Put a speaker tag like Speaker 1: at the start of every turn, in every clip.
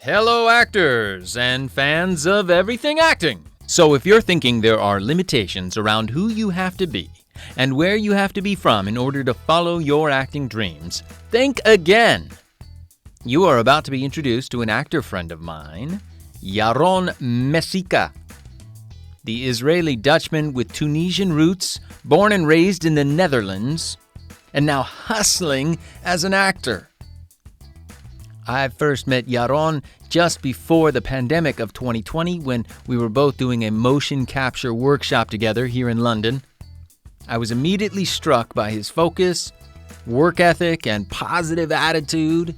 Speaker 1: Hello, actors and fans of everything acting. So if you're thinking there are limitations around who you have to be and where you have to be from in order to follow your acting dreams, think again. You are about to be introduced to an actor friend of mine, Yaron Mesika, the Israeli Dutchman with Tunisian roots, born and raised in the Netherlands, and now hustling as an actor. I first met Yaron just before the pandemic of 2020 when we were both doing a motion capture workshop together here in London. I was immediately struck by his focus, work ethic, and positive attitude.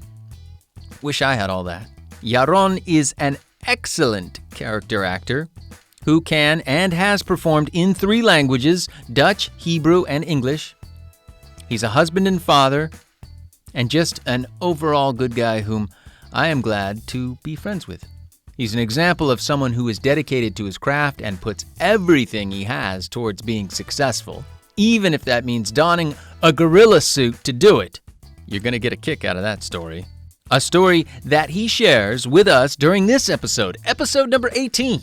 Speaker 1: Wish I had all that. Yaron is an excellent character actor who can and has performed in 3 languages, Dutch, Hebrew, and English. He's a husband and father, and just an overall good guy whom I am glad to be friends with. He's an example of someone who is dedicated to his craft and puts everything he has towards being successful, even if that means donning a gorilla suit to do it. You're going to get a kick out of that story. A story that he shares with us during this episode number 18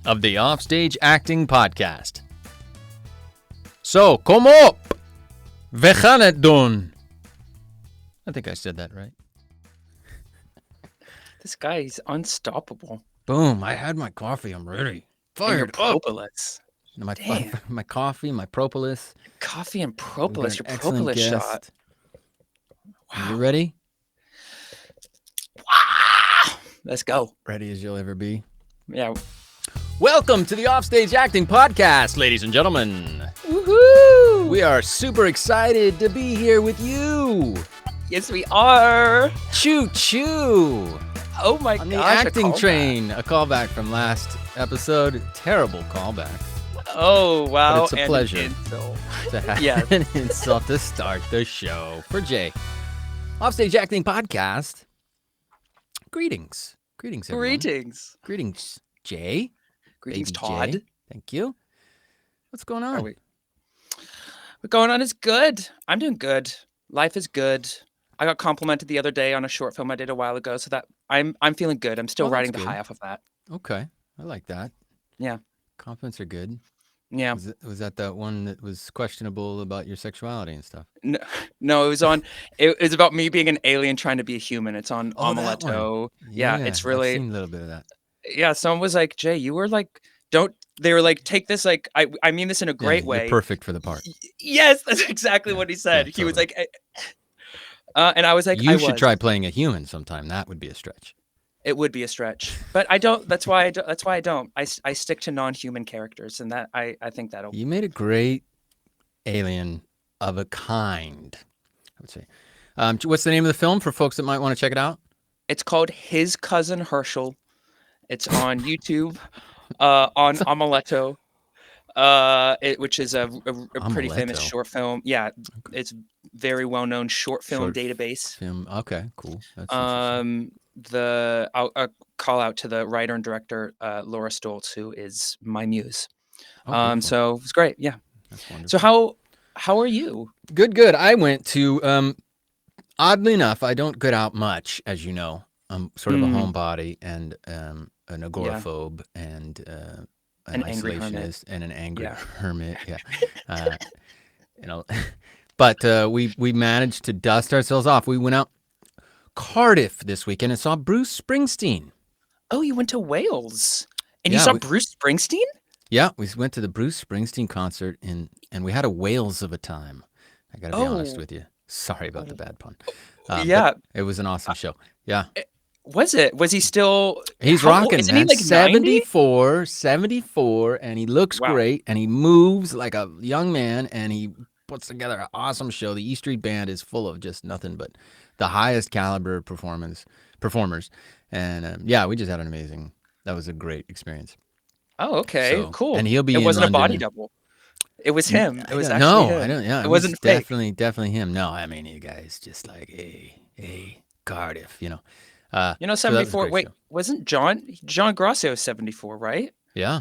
Speaker 1: of the Offstage Acting Podcast. So, kom op! We gaan het doen! I think I said that right.
Speaker 2: This guy is unstoppable.
Speaker 1: Boom, I had my coffee, I'm ready. Fired up.
Speaker 2: Propolis.
Speaker 1: My coffee, my propolis.
Speaker 2: Coffee and propolis, your propolis shot.
Speaker 1: Wow. You ready?
Speaker 2: Wow. Let's go.
Speaker 1: Ready as you'll ever be.
Speaker 2: Yeah.
Speaker 1: Welcome to the Offstage Acting Podcast, ladies and gentlemen.
Speaker 2: Woohoo!
Speaker 1: We are super excited to be here with you.
Speaker 2: Yes, we are.
Speaker 1: Choo choo.
Speaker 2: Oh my
Speaker 1: On
Speaker 2: gosh.
Speaker 1: the acting train. A callback from last episode. Terrible callback.
Speaker 2: Oh, wow.
Speaker 1: But it's a pleasure to have an insult to start the show. For Jay. Offstage Acting Podcast. Greetings. Greetings, everyone. Greetings, Jay.
Speaker 2: Greetings,
Speaker 1: Baby
Speaker 2: Todd.
Speaker 1: Jay. Thank you. What's going on?
Speaker 2: What's going on is good. I'm doing good. Life is good. I got complimented the other day on a short film I did a while ago, so that I'm feeling good. I'm still riding the high off of that.
Speaker 1: Okay, I like that.
Speaker 2: Yeah,
Speaker 1: compliments are good.
Speaker 2: Yeah.
Speaker 1: Was that one that was questionable about your sexuality and stuff?
Speaker 2: No, it was on. It was about me being an alien trying to be a human. It's on Omeletto. Yeah, it's really.
Speaker 1: I've seen a little bit of that.
Speaker 2: Yeah, someone was like, Jay, you were like, don't. They were like, take this, like, I mean this in a great way.
Speaker 1: You're perfect for the part.
Speaker 2: Yes, that's exactly what he said. He was like, and I was like,
Speaker 1: you should try playing a human sometime. That would be a stretch.
Speaker 2: It would be a stretch, but I don't. That's why I don't. I stick to non-human characters, and that I think that'll.
Speaker 1: You made a great alien of a kind, I would say. What's the name of the film for folks that might want to check it out?
Speaker 2: It's called His Cousin Herschel. It's on YouTube. On Omeletto, which is a pretty famous short film. Yeah, okay. It's very well-known short film database.
Speaker 1: Okay, cool. That's
Speaker 2: I'll call out to the writer and director Laura Stoltz, who is my muse.
Speaker 1: Cool.
Speaker 2: So it was great. Yeah.
Speaker 1: That's wonderful.
Speaker 2: So how are you?
Speaker 1: Good. I went to oddly enough, I don't get out much, as you know. I'm sort of a homebody and an agoraphobe and an isolationist and an angry hermit. Yeah. But we managed to dust ourselves off. We went out Cardiff this weekend and saw Bruce Springsteen.
Speaker 2: Oh, you went to Wales and you saw Bruce Springsteen?
Speaker 1: Yeah, we went to the Bruce Springsteen concert and we had a whales of a time. I got to be honest with you. Sorry about the bad pun. It was an awesome show. Yeah.
Speaker 2: Was it? Was he still?
Speaker 1: He's rocking,
Speaker 2: isn't
Speaker 1: man.
Speaker 2: He like
Speaker 1: 74, and he looks great, and he moves like a young man, and he puts together an awesome show. The E Street Band is full of just nothing but the highest caliber performers, and we just had an amazing. That was a great experience.
Speaker 2: Oh, okay,
Speaker 1: so,
Speaker 2: cool.
Speaker 1: And he'll be.
Speaker 2: It
Speaker 1: in
Speaker 2: wasn't
Speaker 1: London.
Speaker 2: A body double. It was him. It was actually him.
Speaker 1: I don't. Yeah,
Speaker 2: it wasn't fake.
Speaker 1: Definitely him. No, I mean, you guys just like hey, Cardiff,
Speaker 2: 74. Wait, wasn't John Grasso 74, right?
Speaker 1: Yeah.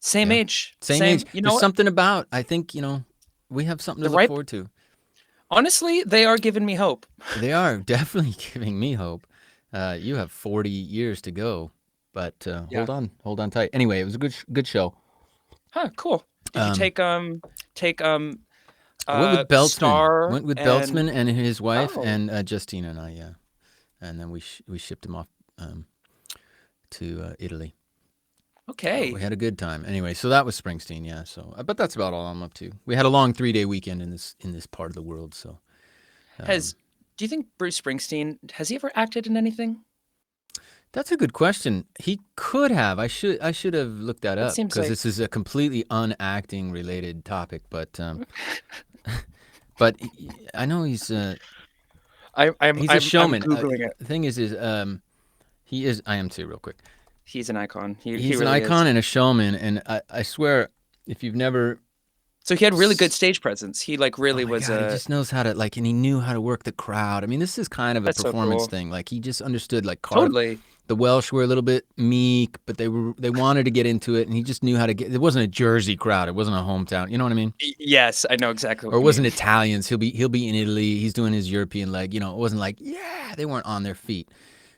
Speaker 2: Same age.
Speaker 1: Same age. There's something about, I think, we have something to look forward to.
Speaker 2: Honestly, they are giving me hope.
Speaker 1: They are definitely giving me hope. You have 40 years to go, but
Speaker 2: Yeah.
Speaker 1: hold on tight. Anyway, it was a good show.
Speaker 2: Huh, cool. Did you
Speaker 1: Um,
Speaker 2: take
Speaker 1: I went with Beltzman.
Speaker 2: Star
Speaker 1: Went with
Speaker 2: and
Speaker 1: Beltzman and his wife
Speaker 2: oh,
Speaker 1: and Justina and I. Yeah, and then we shipped him off to Italy. So we
Speaker 2: okay.
Speaker 1: had a good time. Anyway, so that was Springsteen. Yeah. So, but that's about all I'm up to. We had a long 3-day weekend in this part of the world. So,
Speaker 2: Has do you think Bruce Springsteen has he ever acted in anything?
Speaker 1: that's a good question. He could have. I should have looked that
Speaker 2: It
Speaker 1: up
Speaker 2: seems
Speaker 1: because
Speaker 2: like
Speaker 1: this is a completely unacting related topic. But I know he's a
Speaker 2: I'm
Speaker 1: showman.
Speaker 2: googling it.
Speaker 1: The thing is he is. I am too. Real quick.
Speaker 2: He's an icon. He
Speaker 1: He's an
Speaker 2: really is.
Speaker 1: icon and a showman, and I swear, if you've never,
Speaker 2: So he had really good stage presence. He like
Speaker 1: oh
Speaker 2: really
Speaker 1: my
Speaker 2: was
Speaker 1: God, he
Speaker 2: a
Speaker 1: just knows how to like, and he knew how to work the crowd. I mean, this is kind of a
Speaker 2: that's so
Speaker 1: performance
Speaker 2: cool.
Speaker 1: thing. Like he just understood. Like
Speaker 2: Totally.
Speaker 1: the Welsh were a little bit meek, but they wanted to get into it, and he just knew how to get. It wasn't a Jersey crowd. It wasn't a hometown. You know what I mean?
Speaker 2: Yes, I know exactly
Speaker 1: Or
Speaker 2: what
Speaker 1: it
Speaker 2: you
Speaker 1: wasn't
Speaker 2: mean.
Speaker 1: Italians. He'll be in Italy. He's doing his European leg. You know, it wasn't like they weren't on their feet.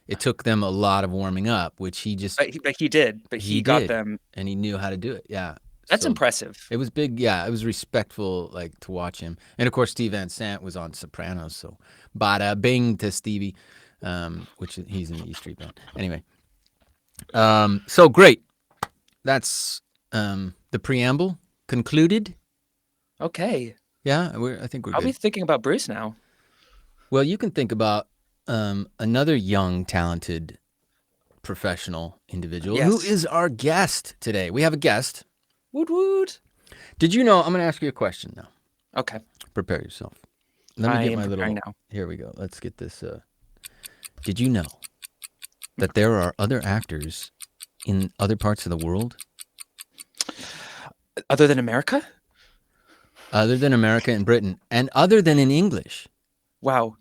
Speaker 1: It took them a lot of warming up, which he just
Speaker 2: But he did. But
Speaker 1: he
Speaker 2: he got
Speaker 1: did,
Speaker 2: them.
Speaker 1: and he knew how to do it. Yeah.
Speaker 2: That's
Speaker 1: So
Speaker 2: impressive.
Speaker 1: it was big. Yeah, it was respectful, like to watch him. And of course, Steve Van Sant was on Sopranos, so bada bing to Stevie, which he's in the E Street Band. Anyway, so great. That's the preamble concluded.
Speaker 2: Okay.
Speaker 1: Yeah, I think we're
Speaker 2: I'll be
Speaker 1: good.
Speaker 2: thinking about Bruce now.
Speaker 1: Well, you can think about another young, talented, professional individual who
Speaker 2: Yes.
Speaker 1: is our guest today. We have a guest.
Speaker 2: Woot woot.
Speaker 1: Did you know? I'm going to ask you a question now.
Speaker 2: Okay.
Speaker 1: Prepare yourself. Let me
Speaker 2: I
Speaker 1: get
Speaker 2: am
Speaker 1: my
Speaker 2: preparing
Speaker 1: little.
Speaker 2: now.
Speaker 1: Here we go. Let's get this. Did you know that there are other actors in other parts of the world
Speaker 2: Other than America?
Speaker 1: other than America and Britain, and other than in English?
Speaker 2: Wow.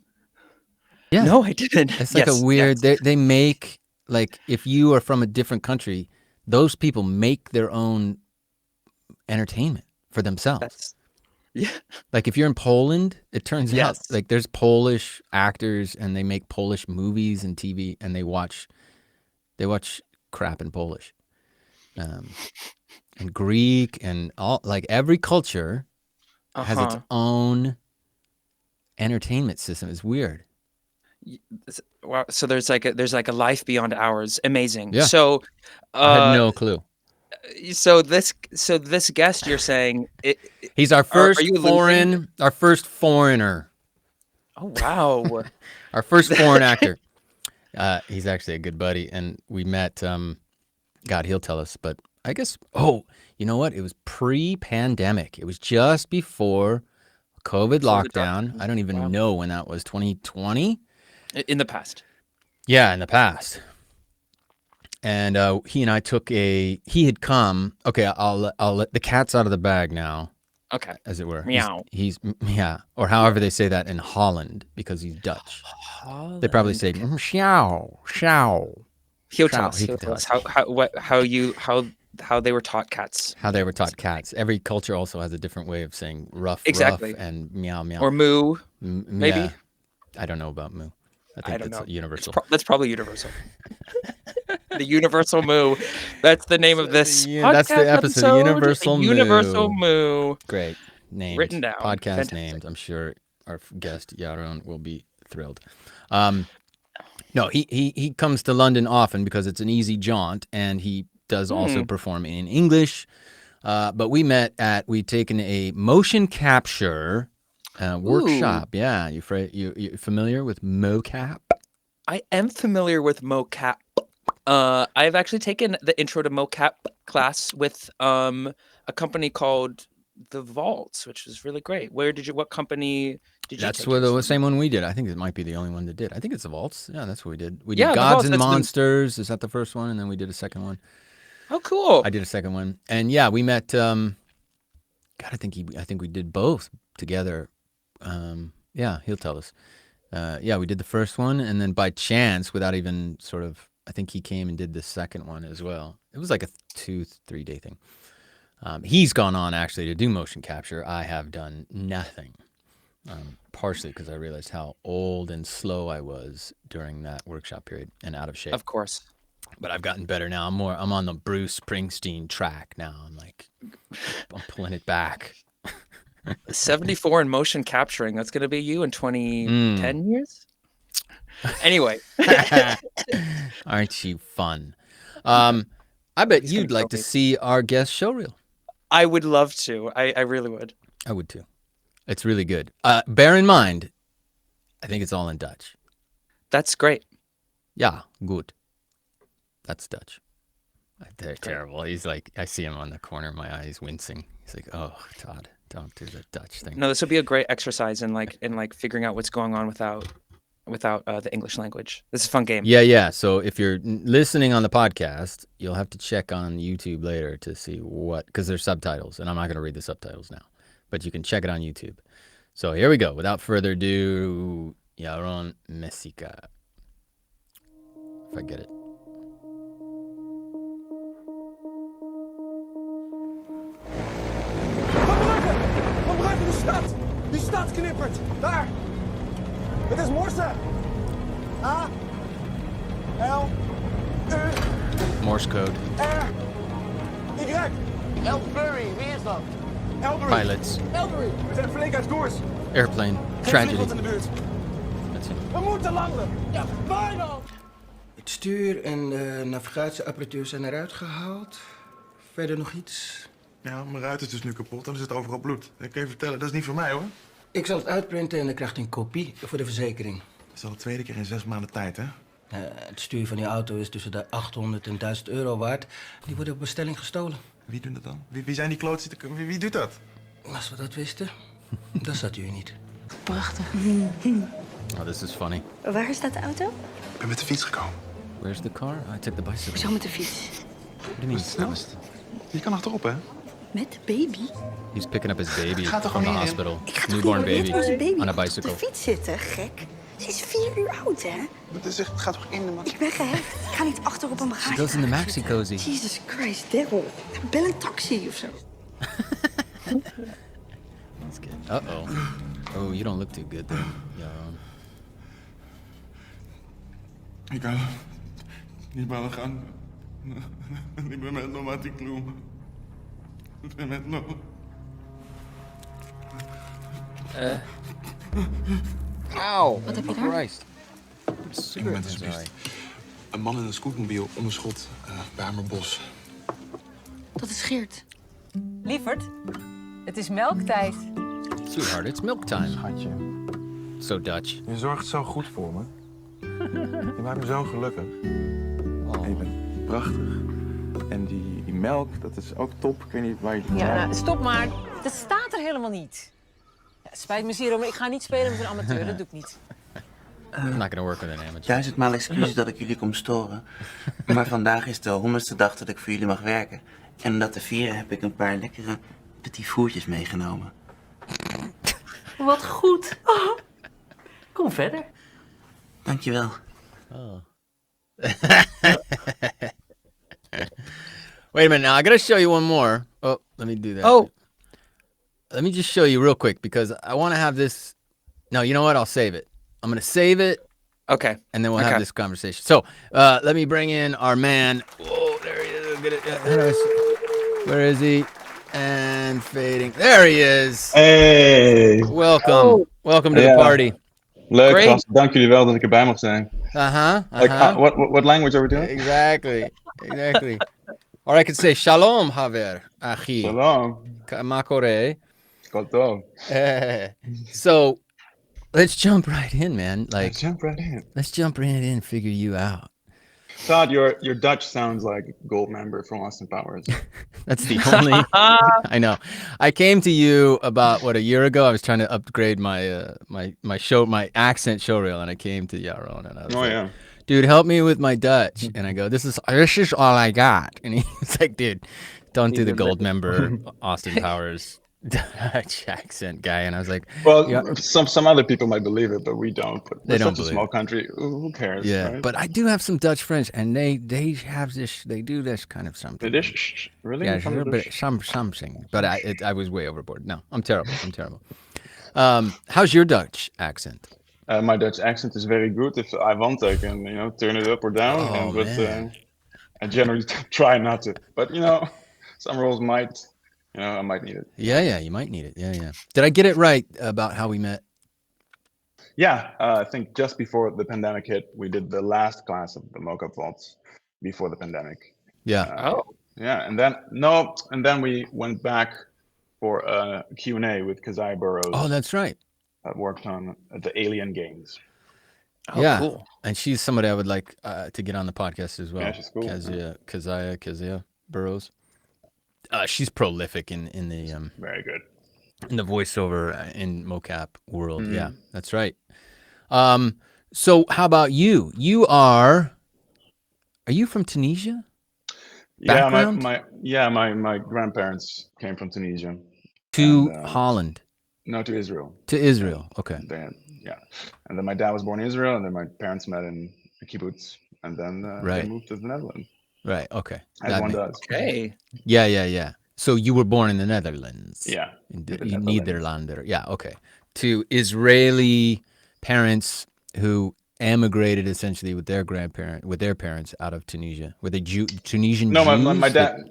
Speaker 1: Yeah,
Speaker 2: No, I didn't.
Speaker 1: it's like a
Speaker 2: Yes.
Speaker 1: weird.
Speaker 2: Yes.
Speaker 1: They make like if you are from a different country, those people make their own entertainment for themselves.
Speaker 2: That's yeah.
Speaker 1: Like if you're in Poland, it turns out
Speaker 2: Yes.
Speaker 1: like there's Polish actors and they make Polish movies and TV and they watch crap in Polish. And Greek and all like every culture has its
Speaker 2: Uh-huh.
Speaker 1: own entertainment system. It's weird.
Speaker 2: Wow. So there's like a life beyond ours. Amazing.
Speaker 1: Yeah.
Speaker 2: So
Speaker 1: I had
Speaker 2: uh
Speaker 1: no clue.
Speaker 2: so this guest you're saying
Speaker 1: He's our
Speaker 2: are
Speaker 1: first
Speaker 2: you alluding?
Speaker 1: foreigner,
Speaker 2: Oh wow.
Speaker 1: our first foreign actor. He's actually a good buddy, and we met. God, he'll tell us, but I guess. Oh, you know what? It was pre-pandemic. It was just before COVID
Speaker 2: COVID
Speaker 1: lockdown. I don't even
Speaker 2: Wow.
Speaker 1: know when that was. 2020.
Speaker 2: In the past.
Speaker 1: Yeah, in the past. And he and I took he had come. Okay, I'll let the cat's out of the bag now,
Speaker 2: Okay.
Speaker 1: as it were.
Speaker 2: Meow.
Speaker 1: He's yeah, or however they say that in Holland because he's Dutch. They probably say "meow, shao."
Speaker 2: He'll tell
Speaker 1: Shao.
Speaker 2: us.
Speaker 1: He
Speaker 2: He'll
Speaker 1: can
Speaker 2: tell
Speaker 1: tell
Speaker 2: us how they were taught cats.
Speaker 1: how they were taught cats. Every culture also has a different way of saying rough,
Speaker 2: Exactly.
Speaker 1: rough, and meow, meow.
Speaker 2: Or moo, maybe.
Speaker 1: Yeah, I don't know about moo. I
Speaker 2: I
Speaker 1: think
Speaker 2: don't
Speaker 1: that's
Speaker 2: know.
Speaker 1: universal.
Speaker 2: That's probably universal. The universal moo. That's the name of this
Speaker 1: That's the
Speaker 2: podcast
Speaker 1: episode.
Speaker 2: episode.
Speaker 1: Universal
Speaker 2: Universal
Speaker 1: moo.
Speaker 2: moo.
Speaker 1: Great. Named.
Speaker 2: Written down.
Speaker 1: Podcast
Speaker 2: Fantastic.
Speaker 1: named. I'm sure our guest Yaron will be thrilled. No, he comes to London often because it's an easy jaunt, and he does also perform in English. But we'd taken a motion capture workshop. Yeah, you familiar with mocap?
Speaker 2: I am familiar with mocap. I've actually taken the intro to mocap class with a company called The Vaults, which was really great. What company did you
Speaker 1: That's
Speaker 2: take
Speaker 1: the
Speaker 2: yours from?
Speaker 1: same one we did. I think it might be the only one that did. I think it's the Vaults. Yeah, that's what we did. We did
Speaker 2: Yeah, The
Speaker 1: Gods
Speaker 2: Vaults,
Speaker 1: and
Speaker 2: that's the-
Speaker 1: Monsters. Is that the first one? And then we did a second one.
Speaker 2: Oh, cool.
Speaker 1: I did a second one. And yeah, we met God, I think we did both together. Yeah, he'll tell us. Yeah, we did the first one, and then by chance, without even sort of, I think he came and did the second one as well. It was like a 2-3 day thing. He's gone on actually to do motion capture. I have done nothing. partially because I realized how old and slow I was during that workshop period and out of shape.
Speaker 2: Of course.
Speaker 1: But I've gotten better now. I'm on the Bruce Springsteen track now. I'm pulling it back.
Speaker 2: 74 in motion capturing. That's going to be you in 10 years? Anyway.
Speaker 1: Aren't you fun? I bet you'd like to see our guest showreel.
Speaker 2: I would love to. I really would.
Speaker 1: I would too. It's really good. Bear in mind, I think it's all in Dutch.
Speaker 2: That's great.
Speaker 1: Yeah, good. That's Dutch. They're terrible. He's like, I see him on the corner of my eye. He's wincing. He's like, oh, Todd, don't do the Dutch thing.
Speaker 2: No, this would be a great exercise in figuring out what's going on without the English language. This is a fun game.
Speaker 1: Yeah. So if you're listening on the podcast, you'll have to check on YouTube later to see because there's subtitles, and I'm not going to read the subtitles now, but you can check it on YouTube. So here we go. Without further ado, Yaron Mesika. If I get it.
Speaker 3: Die stad knippert. Daar. Het is morse. A. L. U.
Speaker 1: Morse code.
Speaker 3: R. Y. Elbury. Wie is dat? Elbury.
Speaker 1: Pilots.
Speaker 3: Elbury. We zijn flink uit koers.
Speaker 1: Airplane. Tragedy.
Speaker 3: In de buurt.
Speaker 1: That's it.
Speaker 3: We moeten landen. Ja, waar dan?
Speaker 4: Het stuur en de navigatieapparatuur zijn eruit gehaald. Verder nog iets?
Speaker 5: Ja, mijn ruit is dus nu kapot en er zit overal bloed. Ik kan je vertellen, dat is niet voor mij, hoor.
Speaker 4: Ik zal het uitprinten en dan krijgt u een kopie voor de verzekering.
Speaker 5: Dat is al de tweede keer in 6 maanden tijd, hè?
Speaker 4: Het stuur van die auto is tussen de 800 en 1000 euro waard. Die worden op bestelling gestolen.
Speaker 5: Wie doet dat dan? Wie zijn die klootjes? Wie doet dat?
Speaker 4: Als we dat wisten, dan zat u niet.
Speaker 6: Prachtig.
Speaker 1: Oh, this is funny.
Speaker 6: Waar staat de auto?
Speaker 5: Ik ben met de fiets gekomen.
Speaker 1: Where's the car? I took the bicycle.
Speaker 6: Hoezo met de fiets?
Speaker 1: What do you mean?
Speaker 5: Het snelst. Je kan achterop, hè?
Speaker 6: Met de baby?
Speaker 1: He's picking up his baby
Speaker 5: Gaat er
Speaker 1: from the
Speaker 5: gewoon
Speaker 1: hospital.
Speaker 6: Ik ga toch
Speaker 1: Newborn
Speaker 6: niet
Speaker 1: baby
Speaker 6: met onze baby
Speaker 1: on a
Speaker 6: op
Speaker 1: bicycle.
Speaker 6: de fiets zitten, gek? Ze is 4 uur oud, hè?
Speaker 5: Het gaat toch in de man?
Speaker 6: Ik ben gehecht. Ik ga niet achter op een bagage.
Speaker 1: She goes in the maxi cozy.
Speaker 6: Jesus Christ, devil. Bel een taxi of zo.
Speaker 1: That's good. Uh-oh. Oh, you don't look too good there, Yaron.
Speaker 5: Ik kan niet bellen gaan. Ik ben met multicultural. Ik ben met
Speaker 1: Ow!
Speaker 6: Wat heb je daar?
Speaker 1: Christ.
Speaker 5: Ik ben alsjeblieft. Een man in een scootmobiel onder schot bij Amerbos.
Speaker 6: Dat is Geert.
Speaker 7: Lieverd, het is melktijd.
Speaker 1: Sweetheart, it's milk time.
Speaker 5: Schatje,
Speaker 1: So Dutch.
Speaker 5: je zorgt zo goed voor me. Je maakt me zo gelukkig.
Speaker 1: Oh.
Speaker 5: En je bent prachtig. En die melk, dat is ook top. Ik weet niet waar je die
Speaker 7: Ja, nou, stop maar. Dat staat er helemaal niet. Ja, spijt me zeer, maar ik ga niet spelen met een amateur. Dat doe ik niet.
Speaker 1: I'm not gonna work with an amateur.
Speaker 8: 1000 maal excuses dat ik jullie kom storen. Maar vandaag is de 100ste dag dat ik voor jullie mag werken. En om dat te vieren heb ik een paar lekkere petit fourtjes meegenomen.
Speaker 9: Wat goed. Oh. Kom verder.
Speaker 8: Dankjewel.
Speaker 1: Oh. Wait a minute now. I gotta show you one more. Oh, let me do that.
Speaker 2: Oh.
Speaker 1: Let me just show you real quick because I want to have this. No, you know what? I'll save it. I'm gonna save it.
Speaker 2: Okay.
Speaker 1: And then we'll have this conversation. So let me bring in our man. Whoa, there he is. Look at it. Where is he? And fading. There he is.
Speaker 10: Hey.
Speaker 1: Welcome.
Speaker 2: Oh.
Speaker 1: Welcome to the party.
Speaker 10: Leuk,
Speaker 2: Great.
Speaker 10: gasten. Dank jullie wel dat ik erbij mag zijn. What language are we doing?
Speaker 1: Exactly. Or I could say shalom, Haver. Achi.
Speaker 10: Shalom.
Speaker 1: Makore.
Speaker 10: Kotom.
Speaker 1: So let's jump right in, man.
Speaker 10: Let's jump right in.
Speaker 1: Let's jump right in and figure you out.
Speaker 10: Todd, your Dutch sounds like a gold member from Austin Powers.
Speaker 1: That's the only. I know. I came to you about a year ago. I was trying to upgrade my my accent showreel, and I came to Yaron, and I was like, dude, help me with my Dutch. And I go, this is all I got. And he's like, dude, don't do the gold member Austin Powers Dutch accent guy. And I was like,
Speaker 10: well, some other people might believe it, but we don't. But
Speaker 1: they don't
Speaker 10: such a small country. Who cares?
Speaker 1: Yeah,
Speaker 10: right?
Speaker 1: but I do have some Dutch friends, and they have this. They do this kind of something.
Speaker 10: It is really.
Speaker 1: Yeah, sure, but something. But I was way overboard. No, I'm terrible. How's your Dutch accent?
Speaker 10: My Dutch accent is very good. If I want, I can turn it up or down. But I generally try not to. But some roles might, I might need it.
Speaker 1: Yeah, you might need it. Yeah. Did I get it right about how we met?
Speaker 10: Yeah, I think just before the pandemic hit, we did the last class of the Mocap Vaults before the pandemic.
Speaker 1: Yeah.
Speaker 10: Yeah, and then we went back for a Q&A with Keziah Burrows.
Speaker 1: Oh, that's right.
Speaker 10: I worked on the Alien games.
Speaker 2: Oh, yeah, cool.
Speaker 1: And she's somebody I would like to get on the podcast as well.
Speaker 10: Yeah, she's cool.
Speaker 1: Keziah Burrows. She's prolific in the
Speaker 10: very good
Speaker 1: in the voiceover in mocap world. Mm-hmm. Yeah, that's right. So how about you? Are you from Tunisia?
Speaker 10: Background? My grandparents came from Tunisia.
Speaker 1: To Holland?
Speaker 10: No, to Israel.
Speaker 1: To Israel, okay.
Speaker 10: And then my dad was born in Israel, and then my parents met in a kibbutz, and then they moved to the Netherlands.
Speaker 1: Right, okay.
Speaker 10: As one does.
Speaker 2: Okay.
Speaker 1: Yeah. So you were born in the Netherlands.
Speaker 10: Yeah.
Speaker 1: In Nederlander. Yeah, okay. To Israeli parents who emigrated essentially with their parents out of Tunisia. Were they Tunisian Jews?
Speaker 10: No, my dad,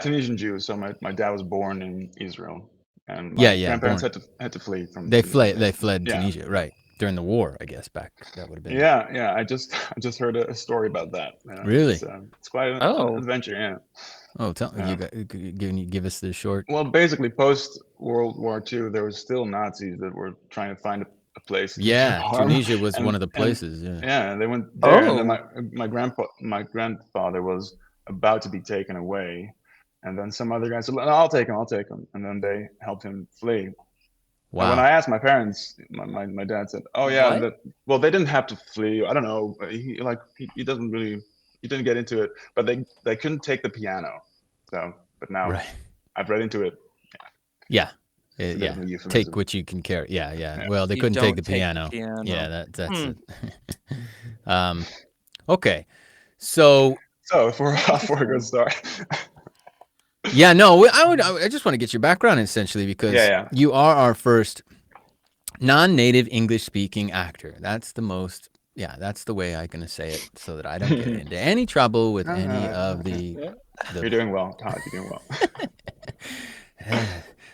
Speaker 10: Tunisian Jews. So my dad was born in Israel. And my grandparents had to flee from
Speaker 1: Tunisia. They fled Tunisia, right. During the war, I guess, back. That would have been.
Speaker 10: Yeah. I just heard a story about that.
Speaker 1: Really?
Speaker 10: It's quite an adventure, yeah.
Speaker 1: Oh, give us the short.
Speaker 10: Well, basically, post World War II, there were still Nazis that were trying to find a place.
Speaker 1: Yeah, Tunisia was one of the places.
Speaker 10: And they went there. And then my grandfather was about to be taken away, and then some other guy said, "I'll take him," and then they helped him flee. Wow. And when I asked my parents, my dad said, "Oh yeah, they didn't have to flee. I don't know. He didn't get into it, but they couldn't take the piano. So, but now I've read into it.
Speaker 1: Yeah. Take what you can carry. Yeah. Well, they couldn't take the piano. Yeah, that's it. Okay. So
Speaker 10: for a good start.
Speaker 1: Yeah, no, I just want to get your background essentially because you are our first non-native English-speaking actor. That's the way I'm going to say it so that I don't get into any trouble with any of the...
Speaker 10: You're doing well, Todd. You're doing well.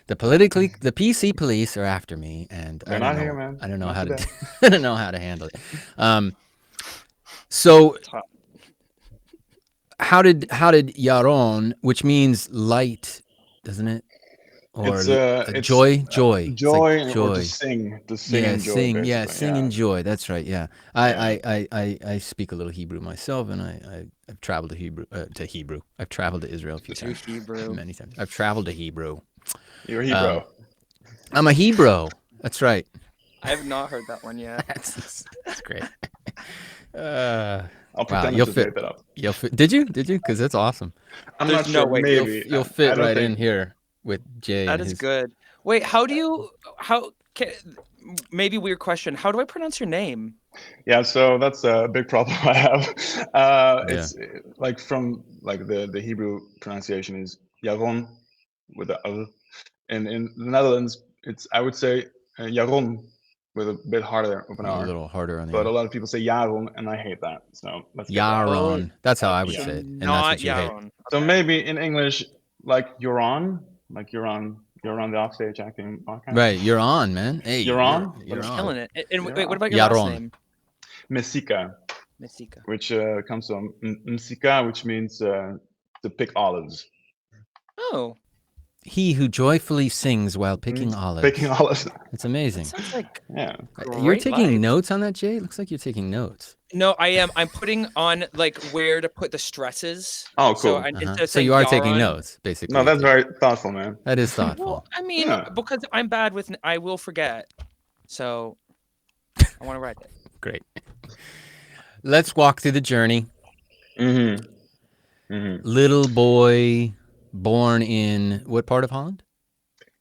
Speaker 1: The PC police are after me, and
Speaker 10: they're not here, man.
Speaker 1: I don't know how to. I don't know how to handle it. So, how did Yaron, which means light, doesn't it? Or it's joy,
Speaker 10: or to sing,
Speaker 1: sing and joy. That's right. Yeah, I speak a little Hebrew myself, and I've traveled to Hebrew. I've traveled to Israel a few times. Many times. I've traveled to Hebrew.
Speaker 10: You're a Hebrew.
Speaker 1: I'm a Hebrew. That's right.
Speaker 2: I have not heard that one yet.
Speaker 1: That's great.
Speaker 10: I'll pretend to make that up.
Speaker 1: Did you? Because that's awesome.
Speaker 10: I'm not sure. Maybe
Speaker 1: you'll fit right in here with Jay.
Speaker 2: That is good. Wait, maybe weird question. How do I pronounce your name?
Speaker 10: Yeah, so that's a big problem I have. It's like from the Hebrew pronunciation is Yaron with the L. And in the Netherlands, I would say Yaron with a bit harder of an R.
Speaker 1: A little harder on the
Speaker 10: But a lot of people say Yaron, and I hate that. So let's get
Speaker 1: Yaron. That's how I would say it. And
Speaker 2: not
Speaker 1: that's what you
Speaker 2: Yaron.
Speaker 1: hate.
Speaker 10: So maybe in English, you're on the Offstage acting podcast.
Speaker 1: Right, you're on, man. Hey,
Speaker 10: you're on.
Speaker 2: You're killing it. And wait, what about your last name?
Speaker 10: Mesika. Which comes from Mesika, which means to pick olives.
Speaker 2: Oh.
Speaker 1: He who joyfully sings while picking olives.
Speaker 10: Picking olives.
Speaker 1: It's amazing.
Speaker 2: That sounds like
Speaker 1: you're taking notes on that, Jay? It looks like you're taking notes.
Speaker 2: No, I am. I'm putting on where to put the stresses.
Speaker 10: Oh, cool.
Speaker 2: So
Speaker 1: you are taking notes, basically.
Speaker 10: No, that's very thoughtful, man.
Speaker 1: That is thoughtful.
Speaker 2: Well, I mean, because I'm bad with, I will forget. So I want to write it.
Speaker 1: Great. Let's walk through the journey. Little boy born in what part of Holland?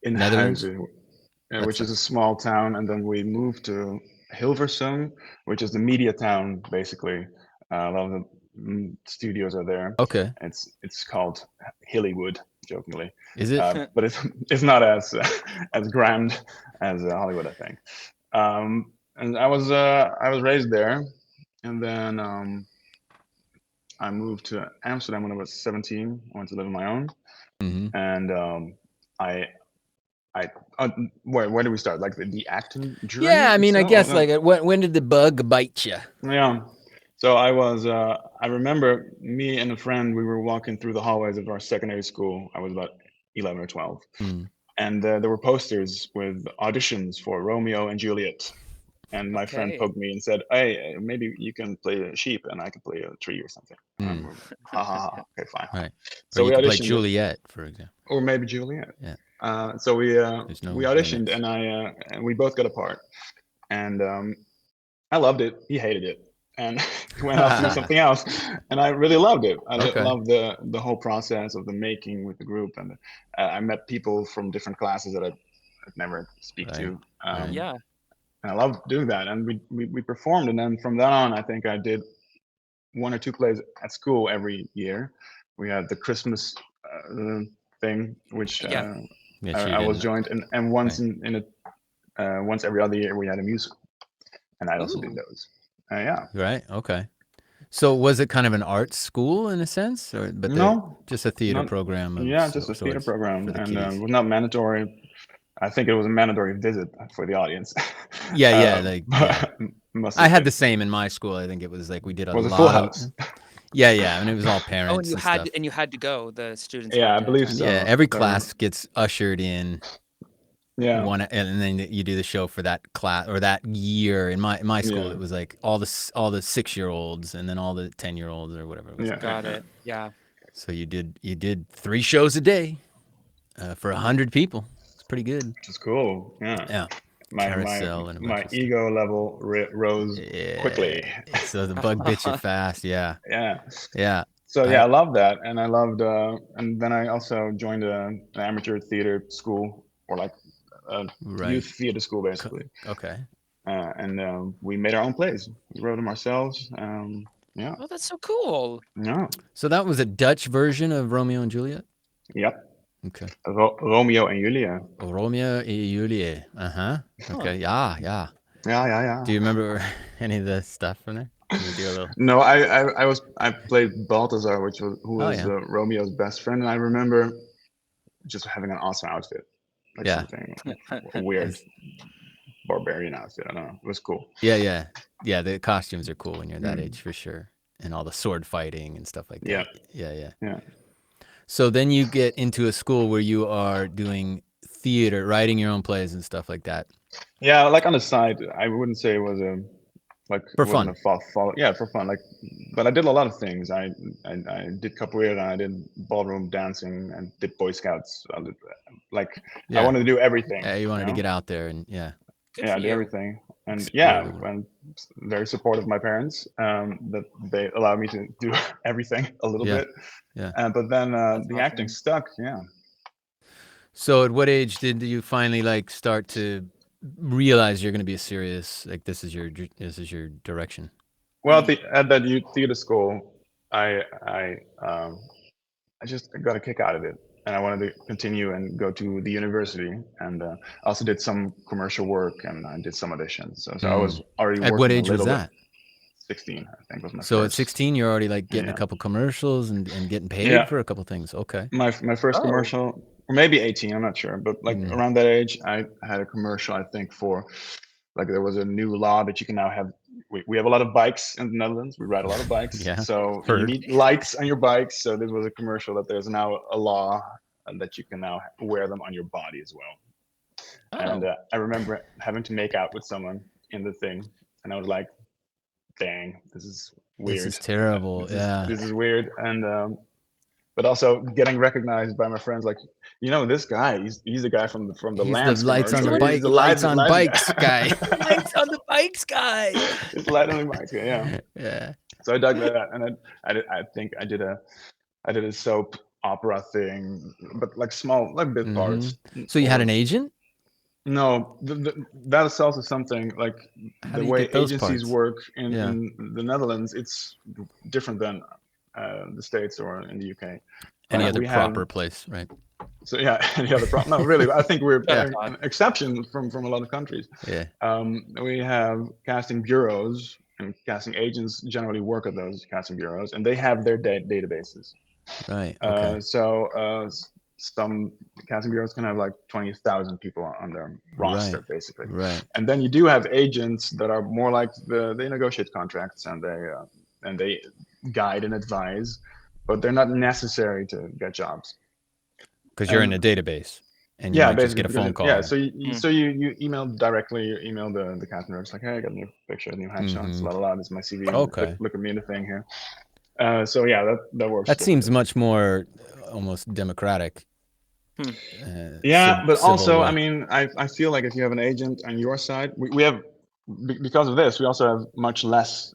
Speaker 10: In
Speaker 1: Netherlands,
Speaker 10: which is a small town, and then we moved to Hilversum, which is the media town, basically. A lot of the studios are there.
Speaker 1: Okay.
Speaker 10: It's called Hillywood, jokingly.
Speaker 1: Is it?
Speaker 10: But it's not as as grand as Hollywood, I think. And I was raised there, and then I moved to Amsterdam when I was 17. I went to live on my own, and where do we start? Like the acting journey?
Speaker 1: Yeah, I mean, I guess like when did the bug bite you?
Speaker 10: Yeah. So I remember me and a friend, we were walking through the hallways of our secondary school. I was about 11 or 12. And there were posters with auditions for Romeo and Juliet. And my friend poked me and said, "Hey, maybe you can play a sheep and I can play a tree or something." Okay, fine.
Speaker 1: Right.
Speaker 10: So
Speaker 1: or you
Speaker 10: we
Speaker 1: could play
Speaker 10: auditioned.
Speaker 1: Juliet, for example.
Speaker 10: Or maybe Juliet.
Speaker 1: Yeah.
Speaker 10: So we
Speaker 1: no
Speaker 10: we auditioned,
Speaker 1: limits.
Speaker 10: and we both got a part. And I loved it. He hated it. And he went off to do something else. And I really loved it. I loved the whole process of the making with the group. And I met people from different classes that I'd never speak to.
Speaker 2: Yeah.
Speaker 10: And I loved doing that. And we performed. And then from then on, I think I did 1 or 2 plays at school every year. We had the Christmas thing, which I was joined. And once once every other year, we had a musical. And I also did those. Yeah.
Speaker 1: Right. Okay. So was it kind of an art school in a sense, or
Speaker 10: no,
Speaker 1: just a theater program?
Speaker 10: Just a theater program, and it was not mandatory. I think it was a mandatory visit for the audience.
Speaker 1: I had the same in my school. I think it was like we did a lot.
Speaker 10: Full house.
Speaker 1: Yeah, and it was all parents.
Speaker 2: And you had to go. The students.
Speaker 10: Yeah, I believe so.
Speaker 1: Yeah, every class gets ushered in.
Speaker 10: Yeah.
Speaker 1: And then you do the show for that class or that year. In my school, it was like all the 6-year-olds and then all the 10-year-olds or whatever it was.
Speaker 10: Yeah.
Speaker 2: Got it. Yeah.
Speaker 1: So you did 3 shows a day for 100 people. It's pretty good.
Speaker 10: Which is cool. Yeah.
Speaker 1: Yeah.
Speaker 10: My ego level rose quickly.
Speaker 1: So the bug bit you fast. Yeah.
Speaker 10: Yeah. So I loved that, and I loved, and then I also joined an amateur theater school, or like youth theater school, basically.
Speaker 1: Okay.
Speaker 10: And we made our own plays. We wrote them ourselves. Yeah.
Speaker 2: Oh, that's so cool.
Speaker 10: Yeah.
Speaker 1: So that was a Dutch version of Romeo and Juliet?
Speaker 10: Yep.
Speaker 1: Okay.
Speaker 10: Romeo and Juliet.
Speaker 1: Romeo and Juliet. Okay. Yeah. Do you remember any of the stuff from there?
Speaker 10: No, I played Balthazar, who was Romeo's best friend, and I remember just having an awesome outfit. Like something weird barbarian outfit. I don't know. It was cool.
Speaker 1: Yeah. The costumes are cool when you're that age for sure, and all the sword fighting and stuff like that. Yeah. So then you get into a school where you are doing theater, writing your own plays and stuff like that.
Speaker 10: Yeah, like on the side. I wouldn't say it was
Speaker 1: for fun.
Speaker 10: Yeah, for fun. But I did a lot of things. I did capoeira, I did ballroom dancing, and did Boy Scouts. I wanted to do everything.
Speaker 1: Yeah, you wanted to get out there and
Speaker 10: I did everything. And I'm very supportive of my parents, that they allowed me to do everything a little bit.
Speaker 1: Yeah.
Speaker 10: But then the acting stuck. Yeah.
Speaker 1: So at what age did you finally start to realize you're going to be serious? Like this is your direction?
Speaker 10: Well, at that youth theater school, I just got a kick out of it, and I wanted to continue and go to the university, and I also did some commercial work, and I did some auditions. So I was already working.
Speaker 1: At what age was that?
Speaker 10: 16, I think was my
Speaker 1: So
Speaker 10: first.
Speaker 1: At 16, you're already getting a couple commercials and getting paid for a couple things. Okay.
Speaker 10: My first commercial, or maybe 18, I'm not sure, but around that age, I had a commercial, I think, for there was a new law that you can now have. We have a lot of bikes in the Netherlands. We ride a lot of bikes. So you need lights on your bikes. So this was a commercial that there's now a law that you can now wear them on your body as well. And I remember having to make out with someone in the thing, and I was like, dang, this is weird.
Speaker 1: This is terrible.
Speaker 10: This is weird. And but also getting recognized by my friends, this guy, he's the guy from the Lance.
Speaker 1: Lights on the bike. Lights on bikes guy.
Speaker 2: Lights on the bikes guy.
Speaker 10: It's light on the bikes guy.
Speaker 1: Yeah.
Speaker 10: So I dug that, and I think I did a soap opera thing, but small, bit parts.
Speaker 1: So you had an agent?
Speaker 10: No, that is also something like the way agencies work in the Netherlands. It's different than the States or in the UK.
Speaker 1: Any other proper place, right?
Speaker 10: So yeah, any other problem? No, really. I think we're an exception from a lot of countries.
Speaker 1: Yeah.
Speaker 10: We have casting bureaus, and casting agents generally work at those casting bureaus, and they have their databases.
Speaker 1: Right. Okay.
Speaker 10: So some casting bureaus can have like 20,000 people on their roster, basically.
Speaker 1: Right.
Speaker 10: And then you do have agents that are more like they negotiate contracts and they guide and advise, but they're not necessary to get jobs.
Speaker 1: Because you're in a database, and you might just get a phone call.
Speaker 10: Yeah, so you email directly, you email the casting director, like, hey, I got a new picture, a new headshots, this is my CV.
Speaker 1: Okay.
Speaker 10: Look at me in the thing here. So yeah, that works.
Speaker 1: That seems much more almost democratic.
Speaker 10: Yeah, but also, I mean, I feel like if you have an agent on your side, we have, because of this, we also have much less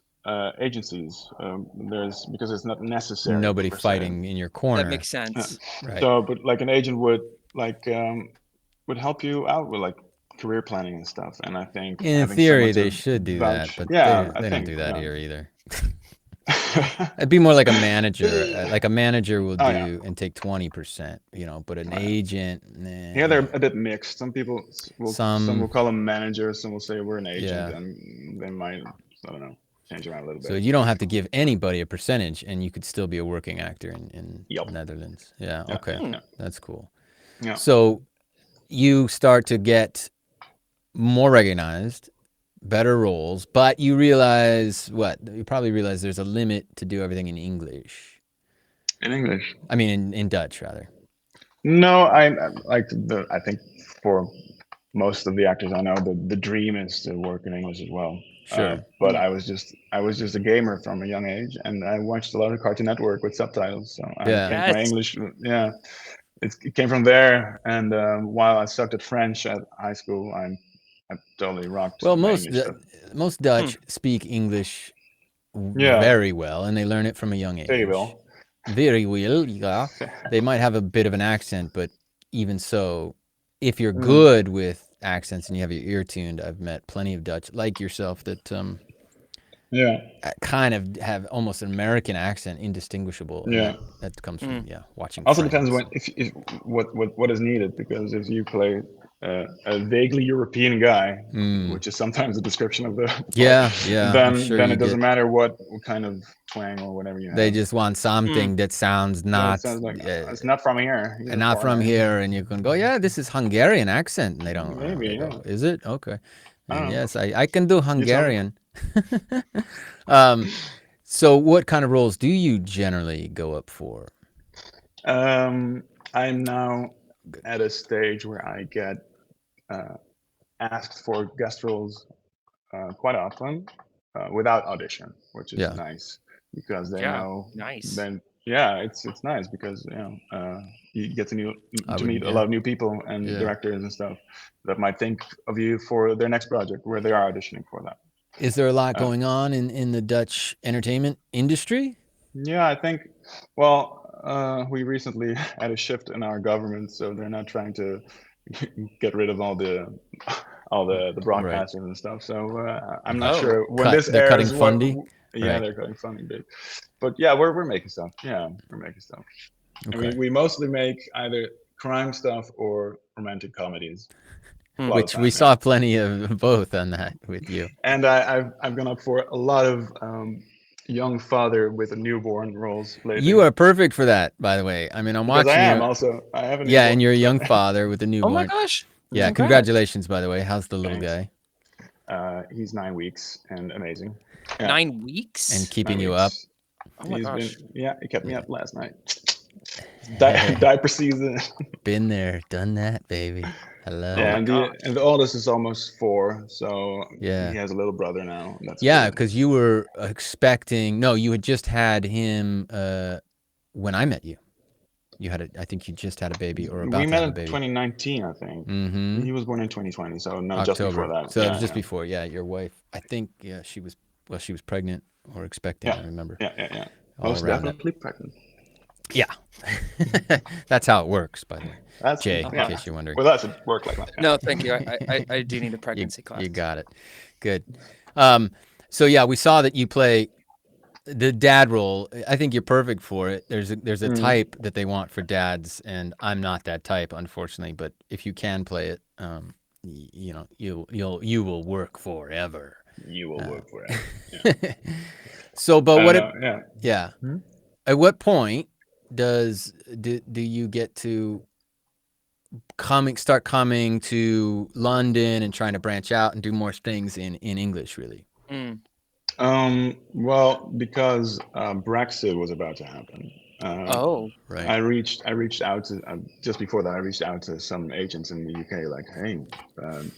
Speaker 10: agencies. Because it's not necessary.
Speaker 1: Nobody fighting in your corner.
Speaker 2: That makes sense.
Speaker 10: Yeah. Right. So, but like an agent would help you out with like career planning and stuff. And I think
Speaker 1: in theory they should do that, but they don't do that here either. It'd be more like a manager. Like a manager will do and take 20%, but an agent. Nah.
Speaker 10: Yeah, they're a bit mixed. Some people some will call them managers, some will say we're an agent, and they might, I don't know, change around a little bit.
Speaker 1: So you don't have to give anybody a percentage, and you could still be a working actor in the Netherlands. Yeah, okay, that's cool.
Speaker 10: Yeah.
Speaker 1: So you start to get more recognized, better roles, but you realize you probably realize there's a limit to do everything in English.
Speaker 10: In English?
Speaker 1: I mean, in Dutch, rather.
Speaker 10: No, I think for most of the actors I know, the dream is to work in English as well.
Speaker 1: Sure.
Speaker 10: But I was just a gamer from a young age, and I watched a lot of Cartoon Network with subtitles. So my English, it came from there. And while I sucked at French at high school, I totally rocked.
Speaker 1: Well, most Dutch speak English very well, and they learn it from a young age.
Speaker 10: Very well.
Speaker 1: Very well, yeah. They might have a bit of an accent, but even so, if you're good with accents and you have your ear tuned, I've met plenty of Dutch like yourself that kind of have almost an American accent, indistinguishable. That comes from watching.
Speaker 10: Also depends what is needed, because if you play a vaguely European guy, which is sometimes a description of the then it doesn't matter what kind of twang or whatever you have.
Speaker 1: They just want something that sounds not.
Speaker 10: It sounds like it's not from here.
Speaker 1: And not from here, and you can go, this is Hungarian accent, and they don't.
Speaker 10: Maybe
Speaker 1: go, is it okay? And yes, I can do Hungarian. So what kind of roles do you generally go up for?
Speaker 10: I'm now at a stage where I get asked for guest roles quite often without audition, which is nice, because they know.
Speaker 2: Nice.
Speaker 10: Then it's nice because you get to meet a lot of new people and directors and stuff that might think of you for their next project where they are auditioning for that.
Speaker 1: Is there a lot going on in the Dutch entertainment industry?
Speaker 10: Yeah, I think. Well, we recently had a shift in our government, so they're not trying to get rid of all the broadcasters and stuff. So I'm not sure when this airs.
Speaker 1: They're cutting funding.
Speaker 10: They're cutting funding big. But yeah, we're making stuff. Yeah, we're making stuff.
Speaker 1: Okay.
Speaker 10: And we mostly make either crime stuff or romantic comedies.
Speaker 1: Which we saw plenty of both on that with you.
Speaker 10: And I've gone up for a lot of young father with a newborn roles lately.
Speaker 1: You are perfect for that, by the way. I mean, I'm watching.
Speaker 10: I am also. I have a newborn.
Speaker 1: Yeah, and you're a young father with a newborn.
Speaker 2: Oh my gosh!
Speaker 1: Yeah, congratulations, by the way. How's the little guy?
Speaker 10: He's 9 weeks and amazing.
Speaker 2: 9 weeks?
Speaker 1: And keeping you up.
Speaker 2: Oh my gosh!
Speaker 10: He kept me up last night. Diaper season.
Speaker 1: Been there, done that, baby. Hello.
Speaker 10: Yeah, and the oldest is almost 4, so he has a little brother now. That's
Speaker 1: because you were expecting. No, you had just had him when I met you. I think you just had a baby or about to have a baby.
Speaker 10: We met in 2019, I think.
Speaker 1: Mm-hmm.
Speaker 10: He was born in 2020, so no,
Speaker 1: October.
Speaker 10: Just before that.
Speaker 1: So it was just before. Yeah, your wife. I think she was pregnant or expecting. I remember.
Speaker 10: Yeah. Most definitely pregnant.
Speaker 1: Yeah. That's how it works, by the way.
Speaker 10: That's
Speaker 1: Jay, in case you're wondering.
Speaker 10: With us, it worked like that.
Speaker 2: No, thank you. I do need a pregnancy class.
Speaker 1: You got it. Good. So yeah, we saw that you play the dad role. I think you're perfect for it. There's a type that they want for dads, and I'm not that type, unfortunately. But if you can play it, you know, you will work forever.
Speaker 10: You will work forever. Yeah.
Speaker 1: So, but what?
Speaker 10: Yeah.
Speaker 1: At what point do you get to start coming to London and trying to branch out and do more things in English, really?
Speaker 10: Well, because Brexit was about to happen.
Speaker 1: Right.
Speaker 10: I reached out to just before that. I reached out to some agents in the UK, like, hey,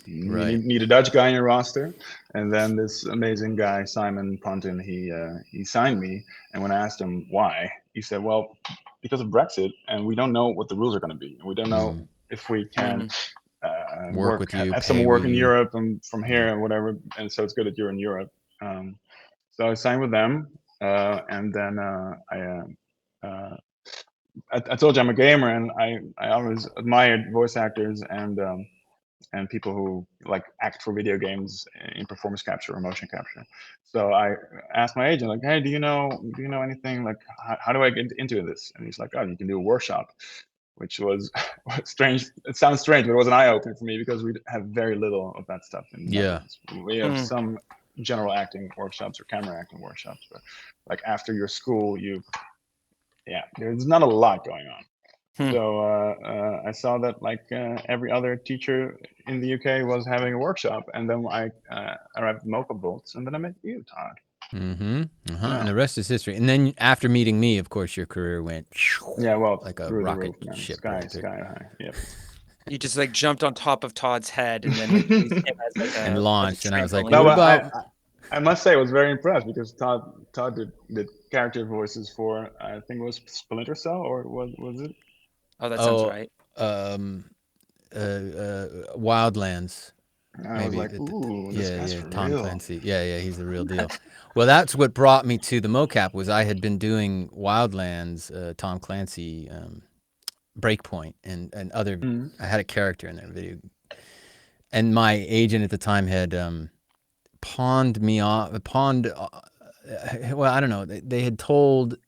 Speaker 10: you need a Dutch guy in your roster. And then this amazing guy, Simon Pontin, he signed me. And when I asked him why, he said, well, because of Brexit, and we don't know what the rules are going to be. We don't know if we can
Speaker 1: work with you,
Speaker 10: have some work in Europe and from here and whatever. And so it's good that you're in Europe. So I signed with them, and then I told you I'm a gamer, and I always admired voice actors and people who like act for video games in performance capture or motion capture. So I asked my agent, like, hey, do you know anything, like how do I get into this? And he's like, oh, you can do a workshop, which was strange. It sounds strange, but it was an eye-opener for me because we have very little of that stuff. We have some general acting workshops or camera acting workshops, but like after your school, there's not a lot going on. So I saw that like every other teacher in the UK was having a workshop, and then I arrived at Mocap Bolts, and then I met you, Todd.
Speaker 1: And the rest is history. And then after meeting me, of course, your career went like a rocket ship.
Speaker 10: Sky high. Yep.
Speaker 2: You just like jumped on top of Todd's head and then
Speaker 1: and launched, and I was like,
Speaker 10: no, I must say I was very impressed because Todd did character voices for, I think it was Splinter Cell, or was it?
Speaker 2: Oh, that sounds right.
Speaker 1: Wildlands.
Speaker 10: I was like, ooh, this guy's for
Speaker 1: Tom
Speaker 10: real.
Speaker 1: Clancy. Yeah, he's the real deal. Well, that's what brought me to the mocap. Was I had been doing Wildlands, Tom Clancy, Breakpoint, and other. I had a character in that video, and my agent at the time had pawned me off. Well, I don't know. They had told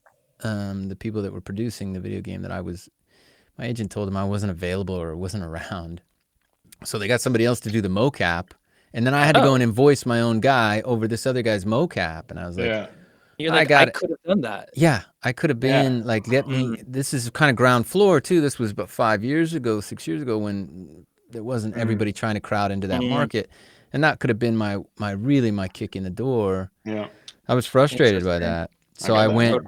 Speaker 1: the people that were producing the video game that my agent told them I wasn't available or wasn't around. So they got somebody else to do the mocap, and then I had to go in and voice my own guy over this other guy's mocap, and I was like,
Speaker 2: You're like, I could have done that.
Speaker 1: Yeah, I could have been like, let me. This is kind of ground floor too. This was about 6 years ago, when there wasn't everybody trying to crowd into that market, and that could have been my kick in the door.
Speaker 10: Yeah,
Speaker 1: I was frustrated by that, so I went.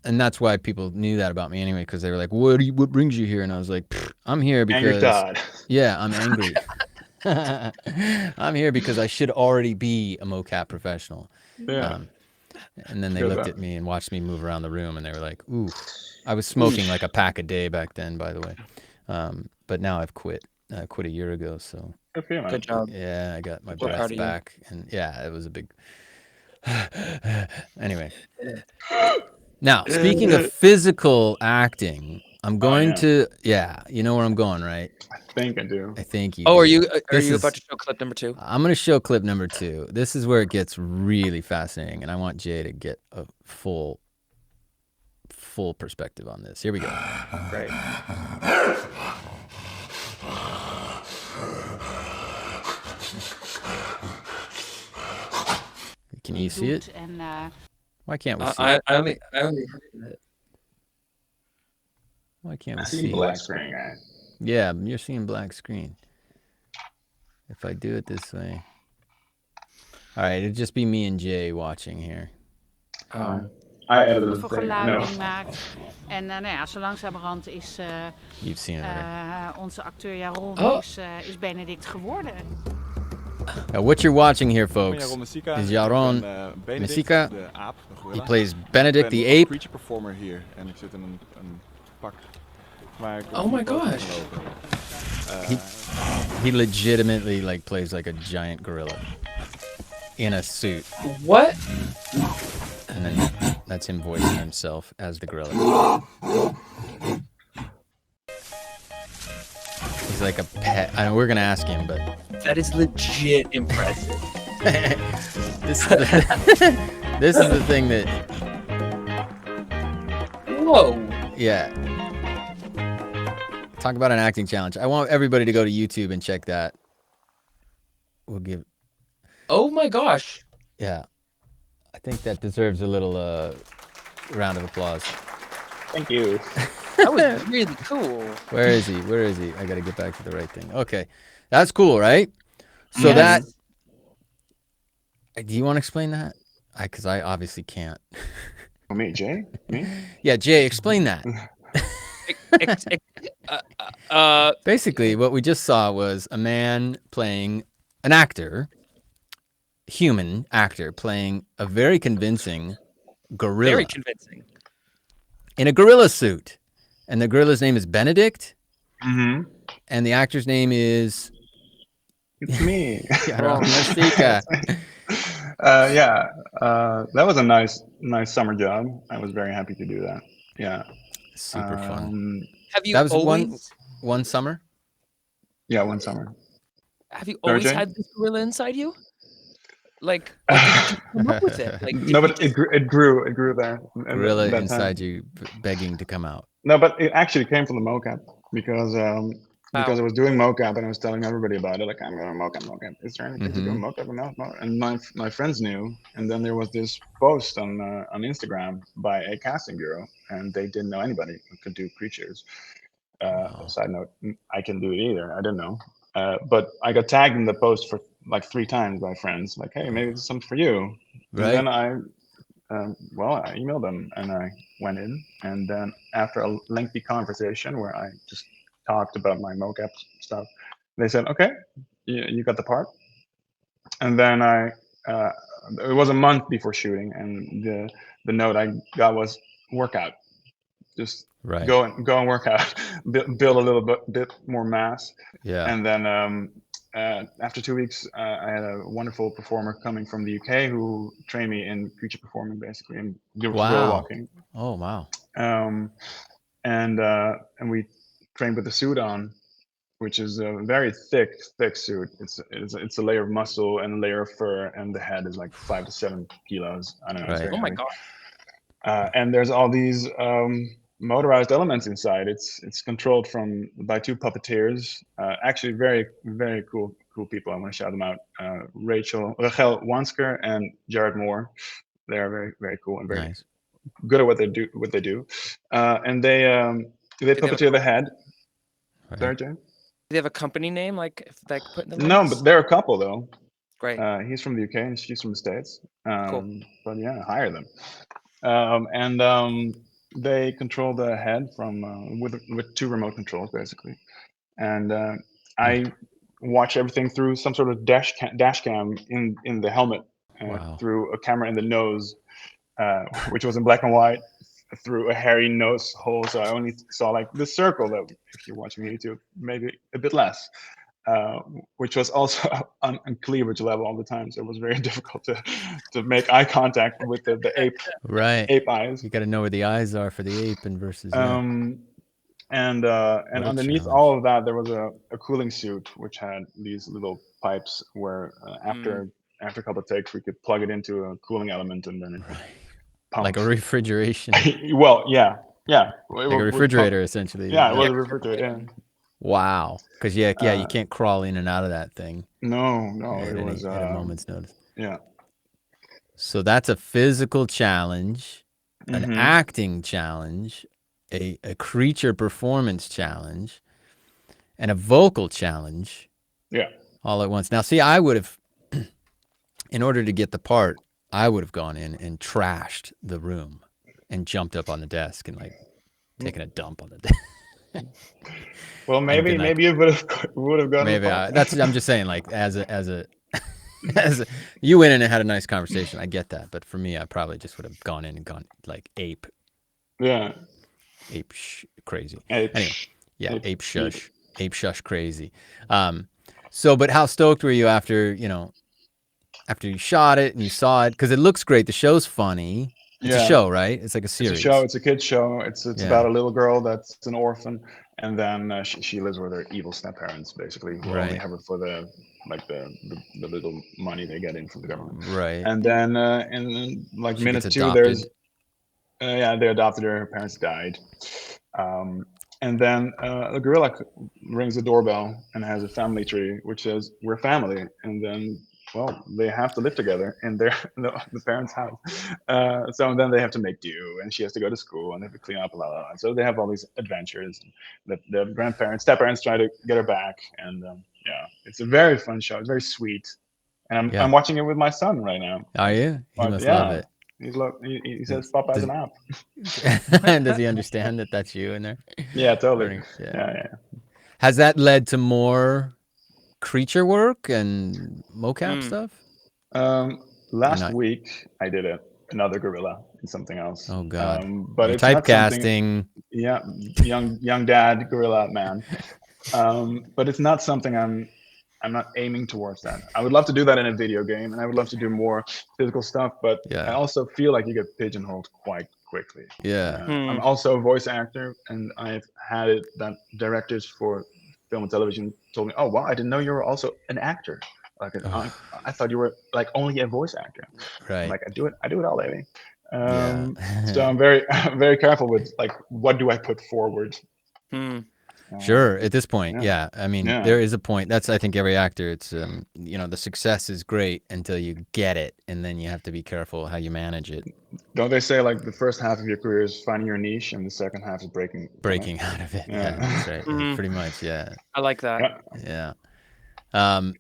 Speaker 1: And that's why people knew that about me anyway, because they were like, what brings you here? And I was like, I'm here because...
Speaker 10: Angry Todd.
Speaker 1: Yeah, I'm angry. I'm here because I should already be a mocap professional.
Speaker 10: Yeah.
Speaker 1: And then they looked at me and watched me move around the room, and they were like, ooh. I was smoking like a pack a day back then, by the way. But now I've quit. I quit a year ago, so...
Speaker 2: Good job.
Speaker 1: Yeah, I got my breath back. And yeah, it was a big... Anyway... Now, speaking of physical acting, I'm going to, you know where I'm going, right?
Speaker 10: I think I do.
Speaker 1: I think you
Speaker 2: do.
Speaker 1: Are
Speaker 2: you about to show clip number 2?
Speaker 1: I'm going to show clip number 2. This is where it gets really fascinating, and I want Jay to get a full perspective on this. Here we go.
Speaker 2: Great.
Speaker 1: Can you see it? Why can't we see it?
Speaker 2: I only heard it.
Speaker 1: Why can't we
Speaker 10: I
Speaker 1: see
Speaker 10: black
Speaker 1: it?
Speaker 10: screen, guys.
Speaker 1: Yeah, you're seeing black screen. If I do it this way. All right, it'd just be me and Jay watching here.
Speaker 10: I edited
Speaker 9: voor geluiding maakt. En nou ja, zo langzamerhand is onze acteur Yaron is Benedict geworden.
Speaker 1: Now, what you're watching here, folks, is Yaron Mesika. He plays Benedict the ape.
Speaker 5: Creature performer hier en ik zit in een pak.
Speaker 2: Oh my gosh.
Speaker 1: He legitimately like plays like a giant gorilla in a suit.
Speaker 2: What?
Speaker 1: And then that's him voicing himself as the gorilla. He's like a pet. I know we're gonna ask him, but
Speaker 2: That is legit impressive.
Speaker 1: this is the thing that.
Speaker 2: Whoa.
Speaker 1: Yeah. Talk about an acting challenge. I want everybody to go to YouTube and check that. We'll give.
Speaker 2: Oh my gosh.
Speaker 1: Yeah. I think that deserves a little round of applause.
Speaker 10: Thank you.
Speaker 2: That was really cool.
Speaker 1: Where is he? I got to get back to the right thing. Okay. That's cool, right? So that. Do you want to explain that? Because I obviously can't.
Speaker 10: Oh, me, Jay? Me?
Speaker 1: Yeah, Jay, explain that. Basically, what we just saw was a man playing an actor, human actor, playing a very convincing gorilla.
Speaker 2: Very convincing.
Speaker 1: In a gorilla suit. And the gorilla's name is Benedict.
Speaker 10: Mm-hmm.
Speaker 1: And the actor's name is...
Speaker 10: It's me.
Speaker 1: Yaron Mesika.
Speaker 10: That was a nice summer job. I was very happy to do that. Yeah.
Speaker 1: Super fun.
Speaker 2: Have you
Speaker 1: that was
Speaker 2: always...
Speaker 1: one summer?
Speaker 10: Yeah, one summer.
Speaker 2: Have you always had this gorilla inside you? Like, did you come up with it? Like,
Speaker 10: no, but it grew there.
Speaker 1: Gorilla inside you begging to come out.
Speaker 10: No, but it actually came from the mocap because I was doing mocap and I was telling everybody about it. Like, I'm going to mocap. Is there anything to do mocap or not? And my friends knew. And then there was this post on Instagram by a casting bureau, and they didn't know anybody who could do creatures. Side note, I can do it either. I didn't know. But I got tagged in the post for like 3 times by friends. Like, hey, maybe it's something for you. Right. And then I emailed them and I went in. And then after a lengthy conversation where I just talked about my mocap stuff, they said, okay, you got the part. And then it was a month before shooting, and the note I got was workout. Just go and work out, build a little bit more mass. Yeah. And then after 2 weeks, I had a wonderful performer coming from the UK who trained me in creature performing, basically, and gorilla walking.
Speaker 1: Oh wow.
Speaker 10: And we trained with the suit on, which is a very thick suit. It's a layer of muscle and a layer of fur, and the head is like 5 to 7 kilos. I don't know.
Speaker 2: Oh my god.
Speaker 10: And there's all these motorized elements inside. It's controlled by 2 puppeteers. Actually, very very cool people. I want to shout them out. Rachel Wansker and Jared Moore. They are very very cool and very good at what they do. And they puppeteer the head. Sorry, Jane?
Speaker 2: Do they have a company name like put in the
Speaker 10: No, but they're a couple though.
Speaker 2: Great.
Speaker 10: He's from the UK and she's from the States.
Speaker 2: Cool.
Speaker 10: But yeah, hire them. They control the head from with 2 remote controls basically, and I watch everything through some sort of dash cam in the helmet, through a camera in the nose, which was in black and white, through a hairy nose hole. So I only saw like the circle that, if you're watching YouTube, maybe a bit less. Which was also on cleavage level all the time, so it was very difficult to make eye contact with the ape.
Speaker 1: Right.
Speaker 10: Ape eyes.
Speaker 1: You got to know where the eyes are for the ape and versus.
Speaker 10: And underneath all of that, there was a cooling suit which had these little pipes where after a couple of takes, we could plug it into a cooling element and then it pumps.
Speaker 1: Like a refrigeration.
Speaker 10: Well, yeah.
Speaker 1: Like a refrigerator, essentially.
Speaker 10: Yeah, it was a refrigerator. Yeah.
Speaker 1: Wow, because you can't crawl in and out of that thing.
Speaker 10: No, it was
Speaker 1: at a moment's notice.
Speaker 10: Yeah.
Speaker 1: So that's a physical challenge, an acting challenge, a creature performance challenge, and a vocal challenge.
Speaker 10: Yeah.
Speaker 1: All at once. Now, see, I would have, in order to get the part, I would have gone in and trashed the room and jumped up on the desk and like taken a dump on the desk.
Speaker 10: Well, maybe you would have gone.
Speaker 1: Maybe I'm just saying, like as a you went in and had a nice conversation. I get that, but for me, I probably just would have gone in and gone like ape.
Speaker 10: Yeah.
Speaker 1: Ape crazy.
Speaker 10: Anyway,
Speaker 1: ape shush crazy. So, but how stoked were you after you shot it and you saw it? Because it looks great. The show's funny. It's a show, right? It's like a series.
Speaker 10: It's a show. It's a kids show. It's about a little girl that's an orphan, and then she lives with her evil step-parents, basically, who only have her for the little money they get in from the government.
Speaker 1: Right.
Speaker 10: And then in like
Speaker 1: She
Speaker 10: minute
Speaker 1: gets
Speaker 10: 2,
Speaker 1: adopted.
Speaker 10: there's they adopted her. Her parents died. And then a gorilla rings the doorbell and has a family tree, which says, "We're family." And then, well, they have to live together in the parents' house. So then they have to make do, and she has to go to school, and they have to clean up, blah, blah, blah. So they have all these adventures. The step-parents try to get her back. And it's a very fun show. It's very sweet. And I'm watching it with my son right now.
Speaker 1: Are you? He must love it.
Speaker 10: He says Papa has an app.
Speaker 1: Does he understand that that's you in there?
Speaker 10: Yeah, totally. Yeah.
Speaker 1: Has that led to more creature work and mocap stuff?
Speaker 10: Last week I did another gorilla in something else.
Speaker 1: Oh God!
Speaker 10: But
Speaker 1: you're
Speaker 10: it's
Speaker 1: typecasting.
Speaker 10: Young dad gorilla man. But it's not something I'm not aiming towards that. I would love to do that in a video game, and I would love to do more physical stuff, but I also feel like you get pigeonholed quite quickly. I'm also a voice actor, and I've had it that directors for film and television told me, "Oh wow, I didn't know you were also an actor. Like I thought you were like only a voice actor."
Speaker 1: Right.
Speaker 10: I'm like I do it all, baby. So I'm very very careful with like what do I put forward.
Speaker 1: Sure. At this point, I mean, there is a point. That's, I think, every actor. It's, the success is great until you get it, and then you have to be careful how you manage it.
Speaker 10: Don't they say like the first half of your career is finding your niche, and the second half is breaking
Speaker 1: out of it? Yeah, that's right. Pretty much. Yeah.
Speaker 2: I like that.
Speaker 1: Yeah.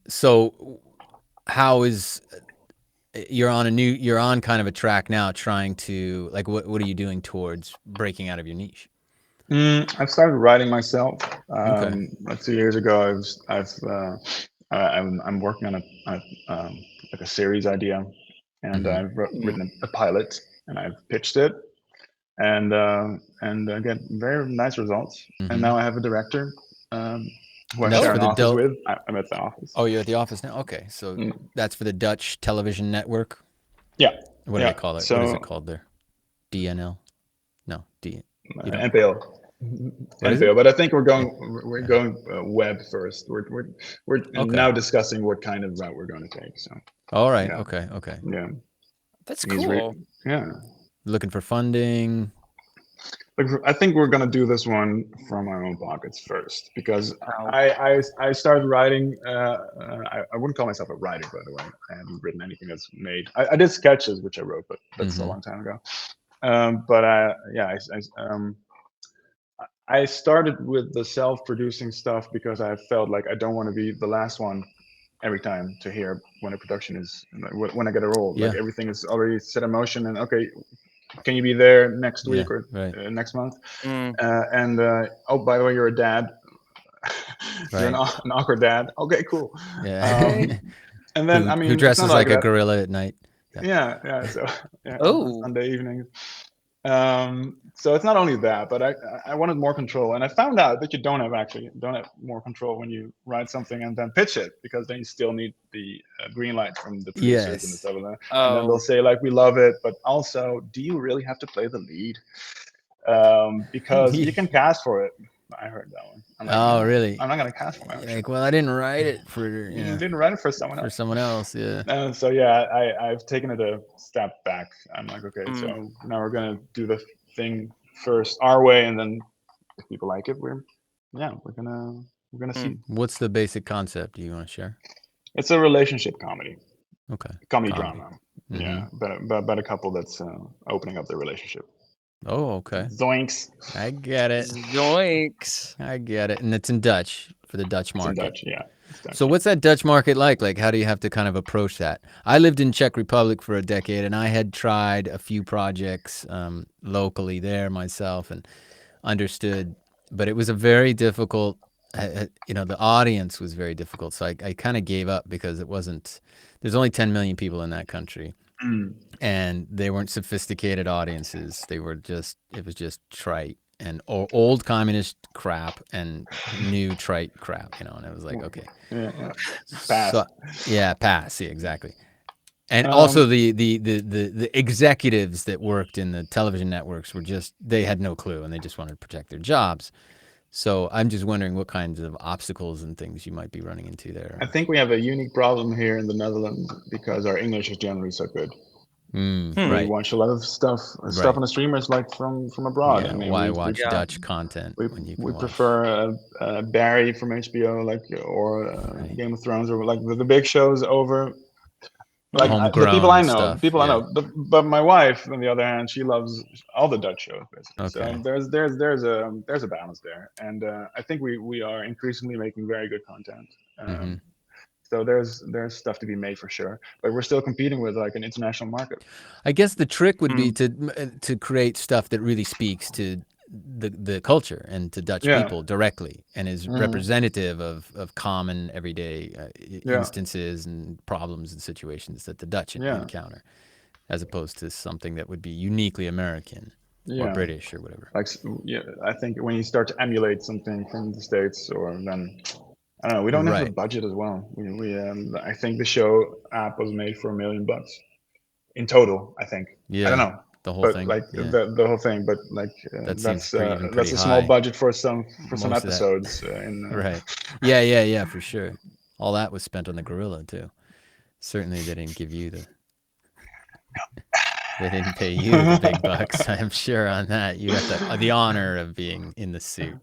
Speaker 1: So, how is you're on kind of a track now, trying to like what are you doing towards breaking out of your niche?
Speaker 10: I've started writing myself. 2 years ago, I'm working on like a series idea, and I've written a pilot, and I've pitched it, and get very nice results. And now I have a director who I share an office with. I'm at the office.
Speaker 1: Oh, you're at the office now. Okay, so that's for the Dutch television network.
Speaker 10: Yeah.
Speaker 1: What do they call it? What is it called there? DNL? No,
Speaker 10: NPO. NPO, but I think we're going web first. We're now discussing what kind of route we're going to take. So.
Speaker 1: All right. Okay.
Speaker 2: Yeah. That's cool.
Speaker 1: Looking for funding.
Speaker 10: I think we're going to do this one from our own pockets first, because I started writing. I wouldn't call myself a writer, by the way. I haven't written anything that's made. I did sketches, which I wrote, but that's a long time ago. I started with the self-producing stuff because I felt like I don't want to be the last one every time to hear when a production is, when I get a role. Like everything is already set in motion, and okay, can you be there next week or next month? Oh, by the way, you're a dad. You're an awkward dad. Okay, cool.
Speaker 1: Yeah.
Speaker 10: And then
Speaker 1: who dresses like a gorilla at night?
Speaker 10: Yeah. So Sunday evening. So it's not only that, but I wanted more control, and I found out that you don't have more control when you write something and then pitch it, because then you still need the green light from the producers and stuff like that. And then they'll say like, we love it, but also, do you really have to play the lead? Because you can cast for it. I heard that one. I'm like,
Speaker 1: really?
Speaker 10: I'm not gonna cast for it.
Speaker 1: Like, well, I didn't write it for
Speaker 10: you didn't write it for someone else.
Speaker 1: For someone else, yeah.
Speaker 10: So I've taken it a step back. I'm like, okay, so now we're gonna do the thing first our way, and then if people like it, we're gonna see.
Speaker 1: What's the basic concept? Do you want to share?
Speaker 10: It's a relationship comedy.
Speaker 1: Okay.
Speaker 10: Comedy drama. Yeah, but a couple that's opening up their relationship.
Speaker 1: Oh, okay.
Speaker 10: Zoinks.
Speaker 1: I get it.
Speaker 2: Zoinks.
Speaker 1: I get it. And it's in Dutch for the Dutch market.
Speaker 10: It's in Dutch, yeah.
Speaker 1: So what's that Dutch market like? Like, how do you have to kind of approach that? I lived in Czech Republic for a decade, and I had tried a few projects locally there myself and understood, but it was a very difficult, the audience was very difficult. So I kind of gave up because there's only 10 million people in that country. And they weren't sophisticated audiences. It was just trite and old communist crap and new trite crap, and it was like, okay.
Speaker 10: Pass.
Speaker 1: So, pass. Yeah, exactly. And also the executives that worked in the television networks were they had no clue, and they just wanted to protect their jobs. So I'm just wondering what kinds of obstacles and things you might be running into there.
Speaker 10: I think we have a unique problem here in the Netherlands because our English is generally so good. We watch a lot of stuff on the streamers like from abroad.
Speaker 1: Yeah,
Speaker 10: I mean,
Speaker 1: why watch Dutch content when you can
Speaker 10: we
Speaker 1: watch?
Speaker 10: prefer Barry from HBO, or Game of Thrones, or like the big shows over. Like the people I know, but my wife, on the other hand, she loves all the Dutch shows, basically. So there's a balance there, and I think we are increasingly making very good content. So there's stuff to be made for sure, but we're still competing with like an international market.
Speaker 1: I guess the trick would be to create stuff that really speaks to the culture and to Dutch people directly, and is representative of common everyday instances and problems and situations that the Dutch encounter, as opposed to something that would be uniquely American or British or whatever.
Speaker 10: Like, I think when you start to emulate something from the States, or then I don't know, we don't have the budget as well. We I think the show app was made for $1 million in total. I think. I don't know.
Speaker 1: The whole thing,
Speaker 10: like the whole thing, but like that's a small
Speaker 1: high.
Speaker 10: budget for some episodes.
Speaker 1: Right. Yeah, for sure. All that was spent on the gorilla too. Certainly, they didn't give you they didn't pay you the big bucks. I'm sure on that. You got the honor of being in the suit.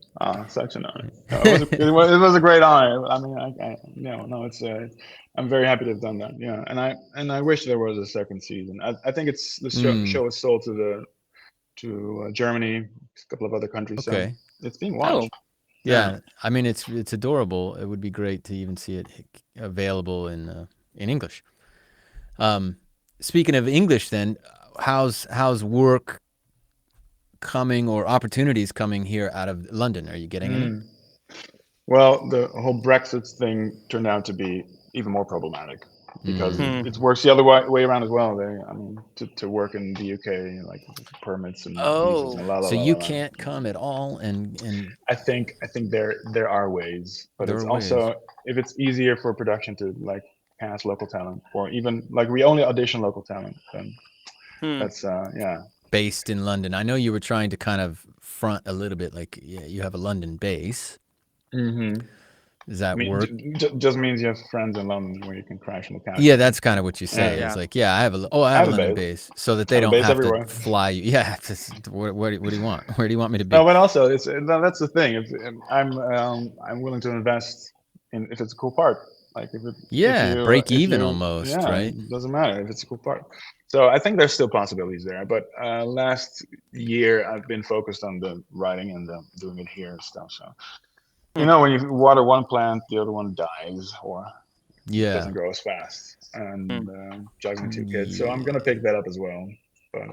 Speaker 10: Such an honor. No, it was a great honor. I mean, it's. I'm very happy to have done that. Yeah, and I wish there was a second season. I think the show is sold to Germany, a couple of other countries.
Speaker 1: Okay.
Speaker 10: So it's being watched.
Speaker 1: Yeah, I mean it's adorable. It would be great to even see it available in English. Speaking of English, then, how's work coming, or opportunities coming here out of London? Are you getting any?
Speaker 10: Well, the whole Brexit thing turned out to be even more problematic because it works the other way around as well. To work in the UK, like permits and visas and
Speaker 1: so you can't come at all, and
Speaker 10: I think there are ways, but it's also if it's easier for production to like cast local talent, or even like we only audition local talent, then that's
Speaker 1: based in London. I know you were trying to kind of front a little bit, like you have a London base. Does that work?
Speaker 10: Just means you have friends in London where you can crash in the couch.
Speaker 1: Yeah, that's kind of what you say. It's like, I have a London base, so that they don't have to fly you. Yeah, what do you want? Where do you want me to be?
Speaker 10: No, but also that's the thing. If I'm willing to invest in if it's a cool part. Like
Speaker 1: break even almost, right?
Speaker 10: It doesn't matter if it's a cool part. So I think there's still possibilities there. But last year I've been focused on the writing and doing it here and stuff. So when you water one plant, the other one dies, or doesn't grow as fast. And juggling 2 kids, so I'm gonna pick that up as well. But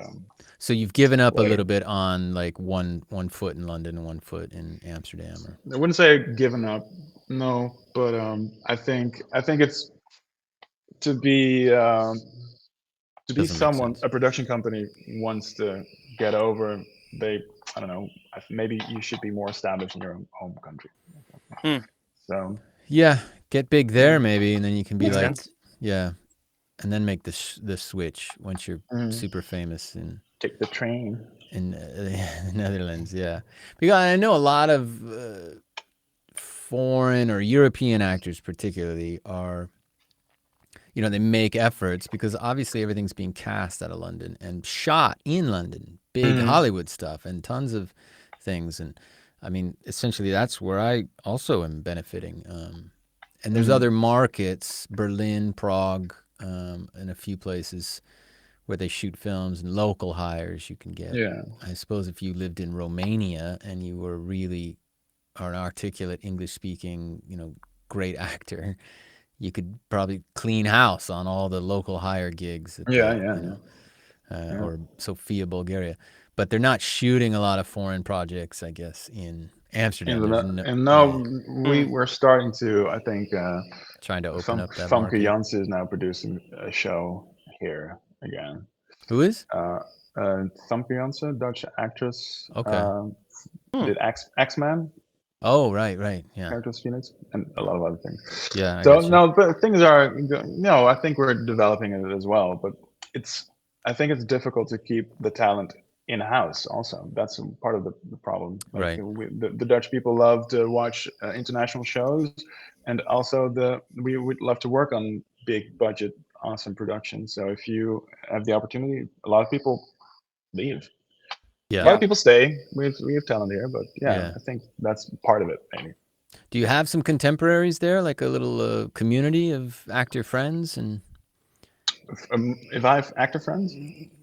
Speaker 1: so you've given up a little bit on like one foot in London and 1 foot in Amsterdam, or
Speaker 10: I wouldn't say given up. No, but I think it's to be someone a production company wants to get over. I don't know. Maybe you should be more established in your own home country. So
Speaker 1: get big there maybe, and then you can be and then make the switch once you're super famous and
Speaker 10: take the train
Speaker 1: in the Netherlands. Yeah, because I know a lot of foreign or European actors particularly are, they make efforts because obviously everything's being cast out of London and shot in London, big Hollywood stuff and tons of things. And I mean, essentially that's where I also am benefiting. And there's other markets, Berlin, Prague, and a few places where they shoot films and local hires you can get.
Speaker 10: Yeah.
Speaker 1: I suppose if you lived in Romania and you were really an articulate English-speaking, great actor, you could probably clean house on all the local hire gigs. Or Sofia, Bulgaria. But they're not shooting a lot of foreign projects, I guess, in Amsterdam.
Speaker 10: And now we're starting to, I think,
Speaker 1: trying to open up that
Speaker 10: Famke
Speaker 1: market.
Speaker 10: Janssen is now producing a show here again.
Speaker 1: Who is?
Speaker 10: Famke Janssen, Dutch actress.
Speaker 1: Okay.
Speaker 10: Did X-Men.
Speaker 1: Oh, right, yeah.
Speaker 10: Characters Phoenix, and a lot of other things.
Speaker 1: Yeah.
Speaker 10: So no, but things are. No, I think we're developing it as well, but I think it's difficult to keep the talent in house. Also, that's part of the problem. Like,
Speaker 1: right.
Speaker 10: The Dutch people love to watch international shows, and also we would love to work on big budget, awesome productions. So if you have the opportunity, a lot of people leave.
Speaker 1: Yeah.
Speaker 10: A lot of people stay. We have talent here, but yeah, I think that's part of it, maybe.
Speaker 1: Do you have some contemporaries there, like a little community of actor friends? And
Speaker 10: if I have actor friends?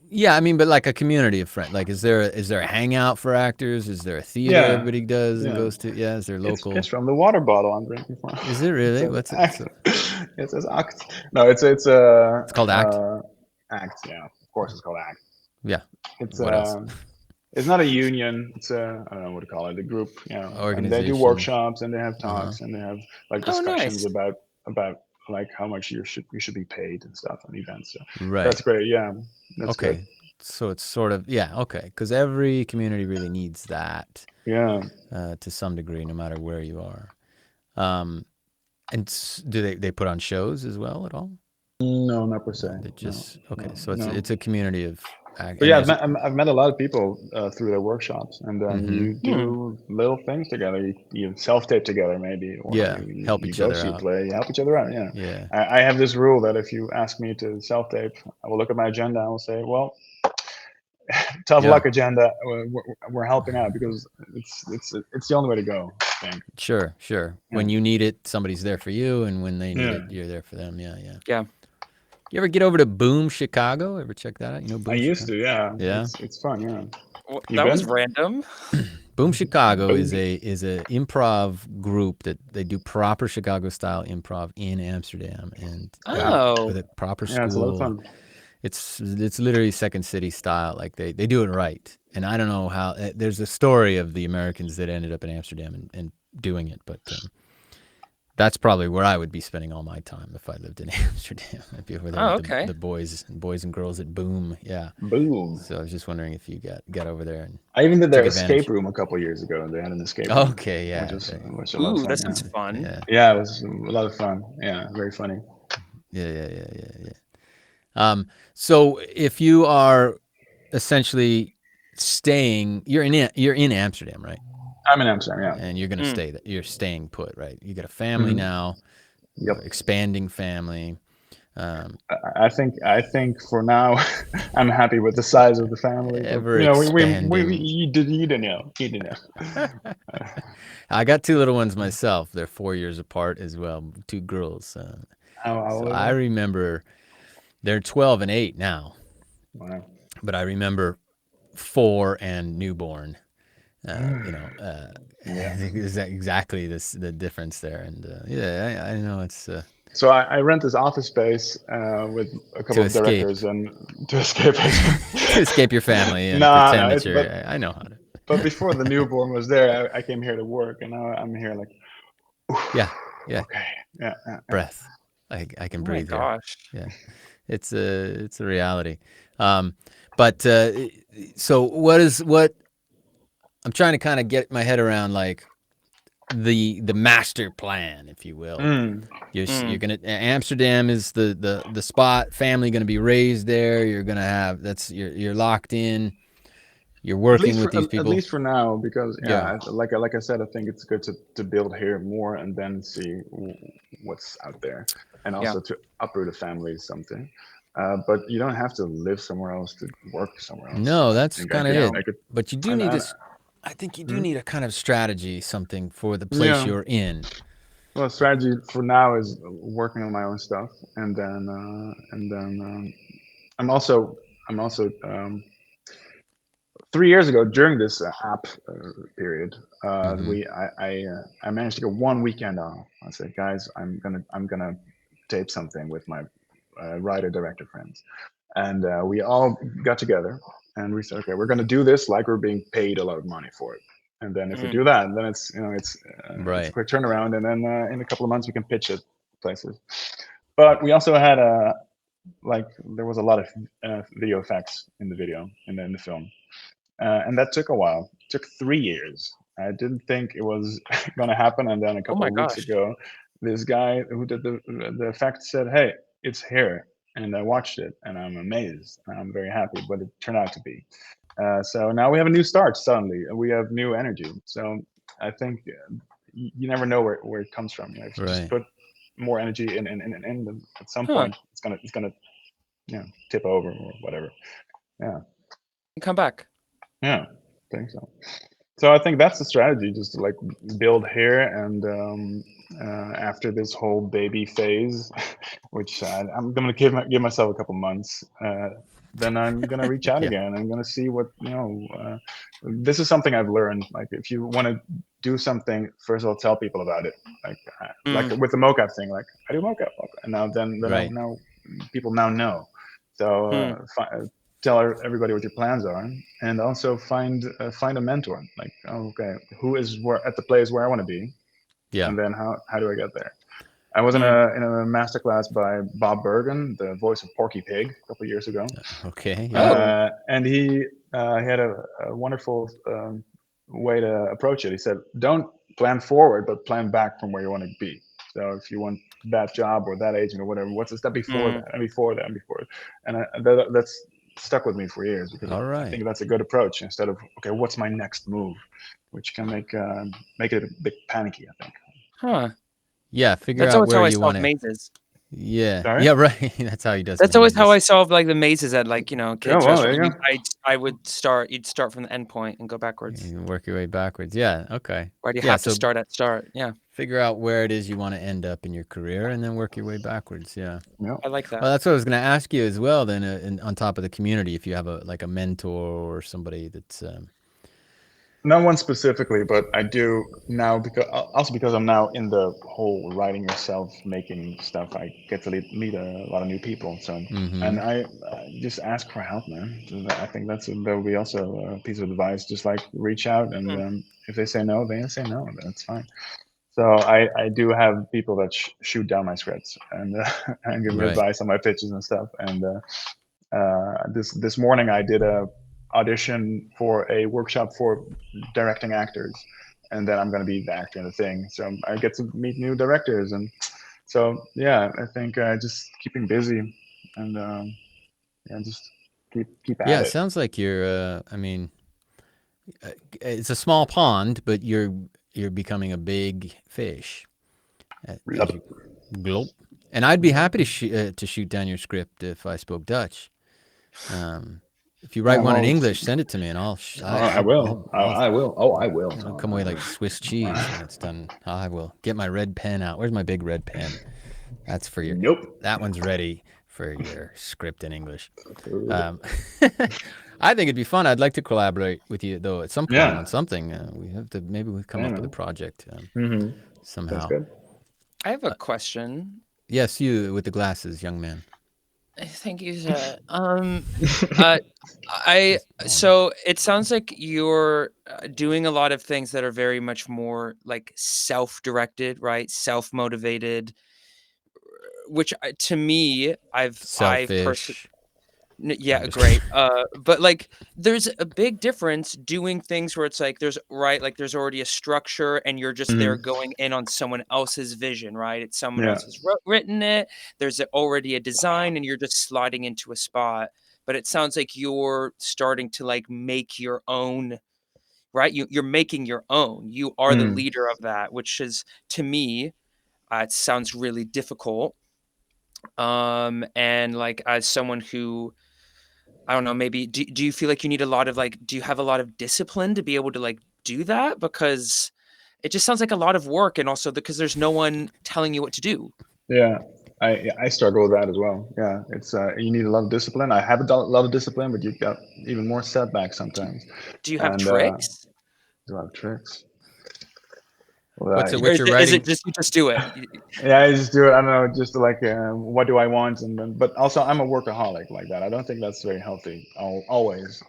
Speaker 1: Yeah, I mean, but like a community of friends. Like, is there a hangout for actors? Is there a theater everybody does and goes to? Yeah, is there local?
Speaker 10: It's from the water bottle I'm drinking from.
Speaker 1: Is it really? What's it?
Speaker 10: It says Act. No, it's
Speaker 1: called Act.
Speaker 10: Act, yeah. Of course, it's called Act.
Speaker 1: Yeah.
Speaker 10: It's
Speaker 1: what else?
Speaker 10: It's not a union. It's I don't know what to call it. A group.
Speaker 1: Organization.
Speaker 10: And they do workshops and they have talks and they have like discussions about like how much you should be paid and stuff on events. So that's great. Yeah. That's
Speaker 1: okay.
Speaker 10: Good.
Speaker 1: So it's sort of okay, because every community really needs that.
Speaker 10: Yeah.
Speaker 1: To some degree, no matter where you are. And do they put on shows as well at all?
Speaker 10: No, not per se.
Speaker 1: They just So it's a community of.
Speaker 10: But yeah, I've met a lot of people through their workshops, and then you do little things together. You self-tape together, maybe. Or you
Speaker 1: help each other out.
Speaker 10: You help each other out.
Speaker 1: Yeah.
Speaker 10: I have this rule that if you ask me to self-tape, I will look at my agenda and will say, well, tough luck agenda. We're helping out because it's the only way to go. I think.
Speaker 1: Sure. Yeah. When you need it, somebody's there for you, and when they need it, you're there for them. Yeah. You ever get over to Boom Chicago? Ever check that out? You know, Boom
Speaker 10: I used to, yeah.
Speaker 1: Yeah,
Speaker 10: it's fun, yeah.
Speaker 2: Well, that was random.
Speaker 1: Boom Chicago is a improv group that they do proper Chicago style improv in Amsterdam, and with a proper school.
Speaker 10: Yeah, it's a lot of fun.
Speaker 1: It's literally Second City style. Like they do it right, and I don't know how. There's a story of the Americans that ended up in Amsterdam and doing it, but. That's probably where I would be spending all my time if I lived in Amsterdam. I'd be over there with the boys and girls at Boom. Yeah.
Speaker 10: Boom.
Speaker 1: So I was just wondering if you got over there. And
Speaker 10: I even did their escape room a couple of years ago. They had an escape room.
Speaker 1: Okay, yeah.
Speaker 2: Ooh, that sounds fun.
Speaker 10: Yeah, it was a lot of fun. Yeah, very funny.
Speaker 1: Yeah. So if you are essentially staying, you're in Amsterdam, right?
Speaker 10: I'm in Amsterdam, yeah.
Speaker 1: And you're gonna stay. You're staying put, right? You got a family now.
Speaker 10: Yep.
Speaker 1: Expanding family.
Speaker 10: I think for now, I'm happy with the size of the family. You didn't know.
Speaker 1: I got two little ones myself. They're 4 years apart as well. Two girls. So I remember they're 12 and 8 now.
Speaker 10: Wow.
Speaker 1: But I remember 4 and newborn. Exactly the difference there, and I know it's.
Speaker 10: So I rent this office space with a couple of directors and to escape
Speaker 1: to escape your family and pretend that you're. I know how to.
Speaker 10: But before the newborn was there, I came here to work, and now I'm here like.
Speaker 1: Yeah.
Speaker 10: Okay. Yeah.
Speaker 1: Breath. I can breathe.
Speaker 2: Oh my gosh.
Speaker 1: Yeah, it's a reality. But so what? I'm trying to kind of get my head around like the master plan, if you will. You're gonna Amsterdam is the spot. Family gonna be raised there. You're gonna have you're locked in. You're working with these people.
Speaker 10: At least for now, because like I said, I think it's good to build here more and then see what's out there, and also to uproot a family is something. But you don't have to live somewhere else to work somewhere else.
Speaker 1: No, that's kind of it. But you do need this. I think you do need a kind of strategy, something for the place you're in.
Speaker 10: Well, strategy for now is working on my own stuff, and then I'm also 3 years ago during this app period, I managed to get 1 weekend off. I said, guys, I'm gonna tape something with my writer director friends, and we all got together. And we said, okay, we're going to do this like we're being paid a lot of money for it. And then if we do that, then it's it's a quick turnaround. And then in a couple of months we can pitch it places. But we also had there was a lot of video effects in the video and then the film, and that took a while. It took 3 years I didn't think it was gonna happen, and then a couple of weeks ago, this guy who did the effect said, "Hey, it's here," and I watched it, and I'm amazed. And I'm very happy, but it turned out to be. So now we have a new start. Suddenly, we have new energy. So I think you never know where it comes from. If you just put more energy in, at some point it's gonna tip over or whatever. Yeah.
Speaker 2: Come back.
Speaker 10: Yeah, I think so. So I think that's the strategy, just to like build here, and after this whole baby phase, which I'm gonna give myself a couple months, then I'm gonna reach out again. I'm gonna see what this is something I've learned. Like, if you want to do something, first of all, tell people about it. Like with the mocap thing, like I do mocap, and now now people now know. So tell everybody what your plans are, and also find a mentor. Like, okay, who is at the place where I want to be, and then how do I get there? I was in a masterclass by Bob Bergen, the voice of Porky Pig, a couple of years ago.
Speaker 1: Okay.
Speaker 10: And he had a wonderful way to approach it. He said, "Don't plan forward, but plan back from where you want to be." So if you want that job or that agent or whatever, what's the step before that, and before that, and before it? And that's stuck with me for years, because I think that's a good approach, instead of, okay, what's my next move, which can make it a bit panicky, I think.
Speaker 2: Huh.
Speaker 1: Yeah, figure out where you want it.
Speaker 2: Mazes.
Speaker 1: Yeah.
Speaker 10: Sorry?
Speaker 1: Yeah, right. That's how he does.
Speaker 2: That's always how I solve like the mazes at kids restaurants. You'd start from the end point and go backwards.
Speaker 1: You work your way backwards. Yeah. Okay.
Speaker 2: Right. You have to start at start. Yeah.
Speaker 1: Figure out where it is you want to end up in your career, and then work your way backwards. Yeah.
Speaker 2: I like that.
Speaker 1: Well, that's what I was going to ask you as well. Then, on top of the community, if you have a mentor or somebody that's.
Speaker 10: No one specifically, but I do now, because I'm now in the whole writing yourself, making stuff. I get to meet a lot of new people. So, and I just ask for help, man. I think that will be also a piece of advice. Just like reach out, and if they say no, they say no. That's fine. So I do have people that shoot down my scripts and give me advice on my pitches and stuff. And this morning I did a audition for a workshop for directing actors, and then I'm going to be the actor in the thing. So I get to meet new directors, and so I think just keeping busy, and just keep at it.
Speaker 1: Yeah, it sounds like you're. I mean, it's a small pond, but you're becoming a big fish. Glop. And I'd be happy to shoot down your script if I spoke Dutch. If you write one in English, send it to me, and
Speaker 10: I will. I will. Oh, I will.
Speaker 1: It'll come away like Swiss cheese when it's done. I will get my red pen out. Where's my big red pen? That's for your.
Speaker 10: Nope.
Speaker 1: That one's ready for your script in English. I think it'd be fun. I'd like to collaborate with you though at some point on something. We have to we come up with a project somehow.
Speaker 10: That's good.
Speaker 2: I have a question.
Speaker 1: Yes, you with the glasses, young man.
Speaker 2: Thank you, sir. So it sounds like you're doing a lot of things that are very much more like self-directed, right? Self-motivated, which to me,
Speaker 1: Selfish.
Speaker 2: Great. But like, there's a big difference doing things where it's like there's already a structure, and you're just there going in on someone else's vision, right? It's someone else has written it. There's already a design, and you're just sliding into a spot. But it sounds like you're starting to like make your own, right? You're making your own. You are the leader of that, which is, to me, it sounds really difficult. And like, as someone who, I don't know, maybe do you feel like you need do you have a lot of discipline to be able to like do that? Because it just sounds like a lot of work, and also because there's no one telling you what to do.
Speaker 10: Yeah, I struggle with that as well. Yeah, it's you need a lot of discipline. I have a lot of discipline, but you've got even more setbacks sometimes.
Speaker 2: Do you have tricks?
Speaker 10: Do I have tricks?
Speaker 1: What's your writing?
Speaker 2: Is it just you just do it?
Speaker 10: Yeah, I just do it. I don't know, just like what do I want, and then. But also, I'm a workaholic like that. I don't think that's very healthy. Always.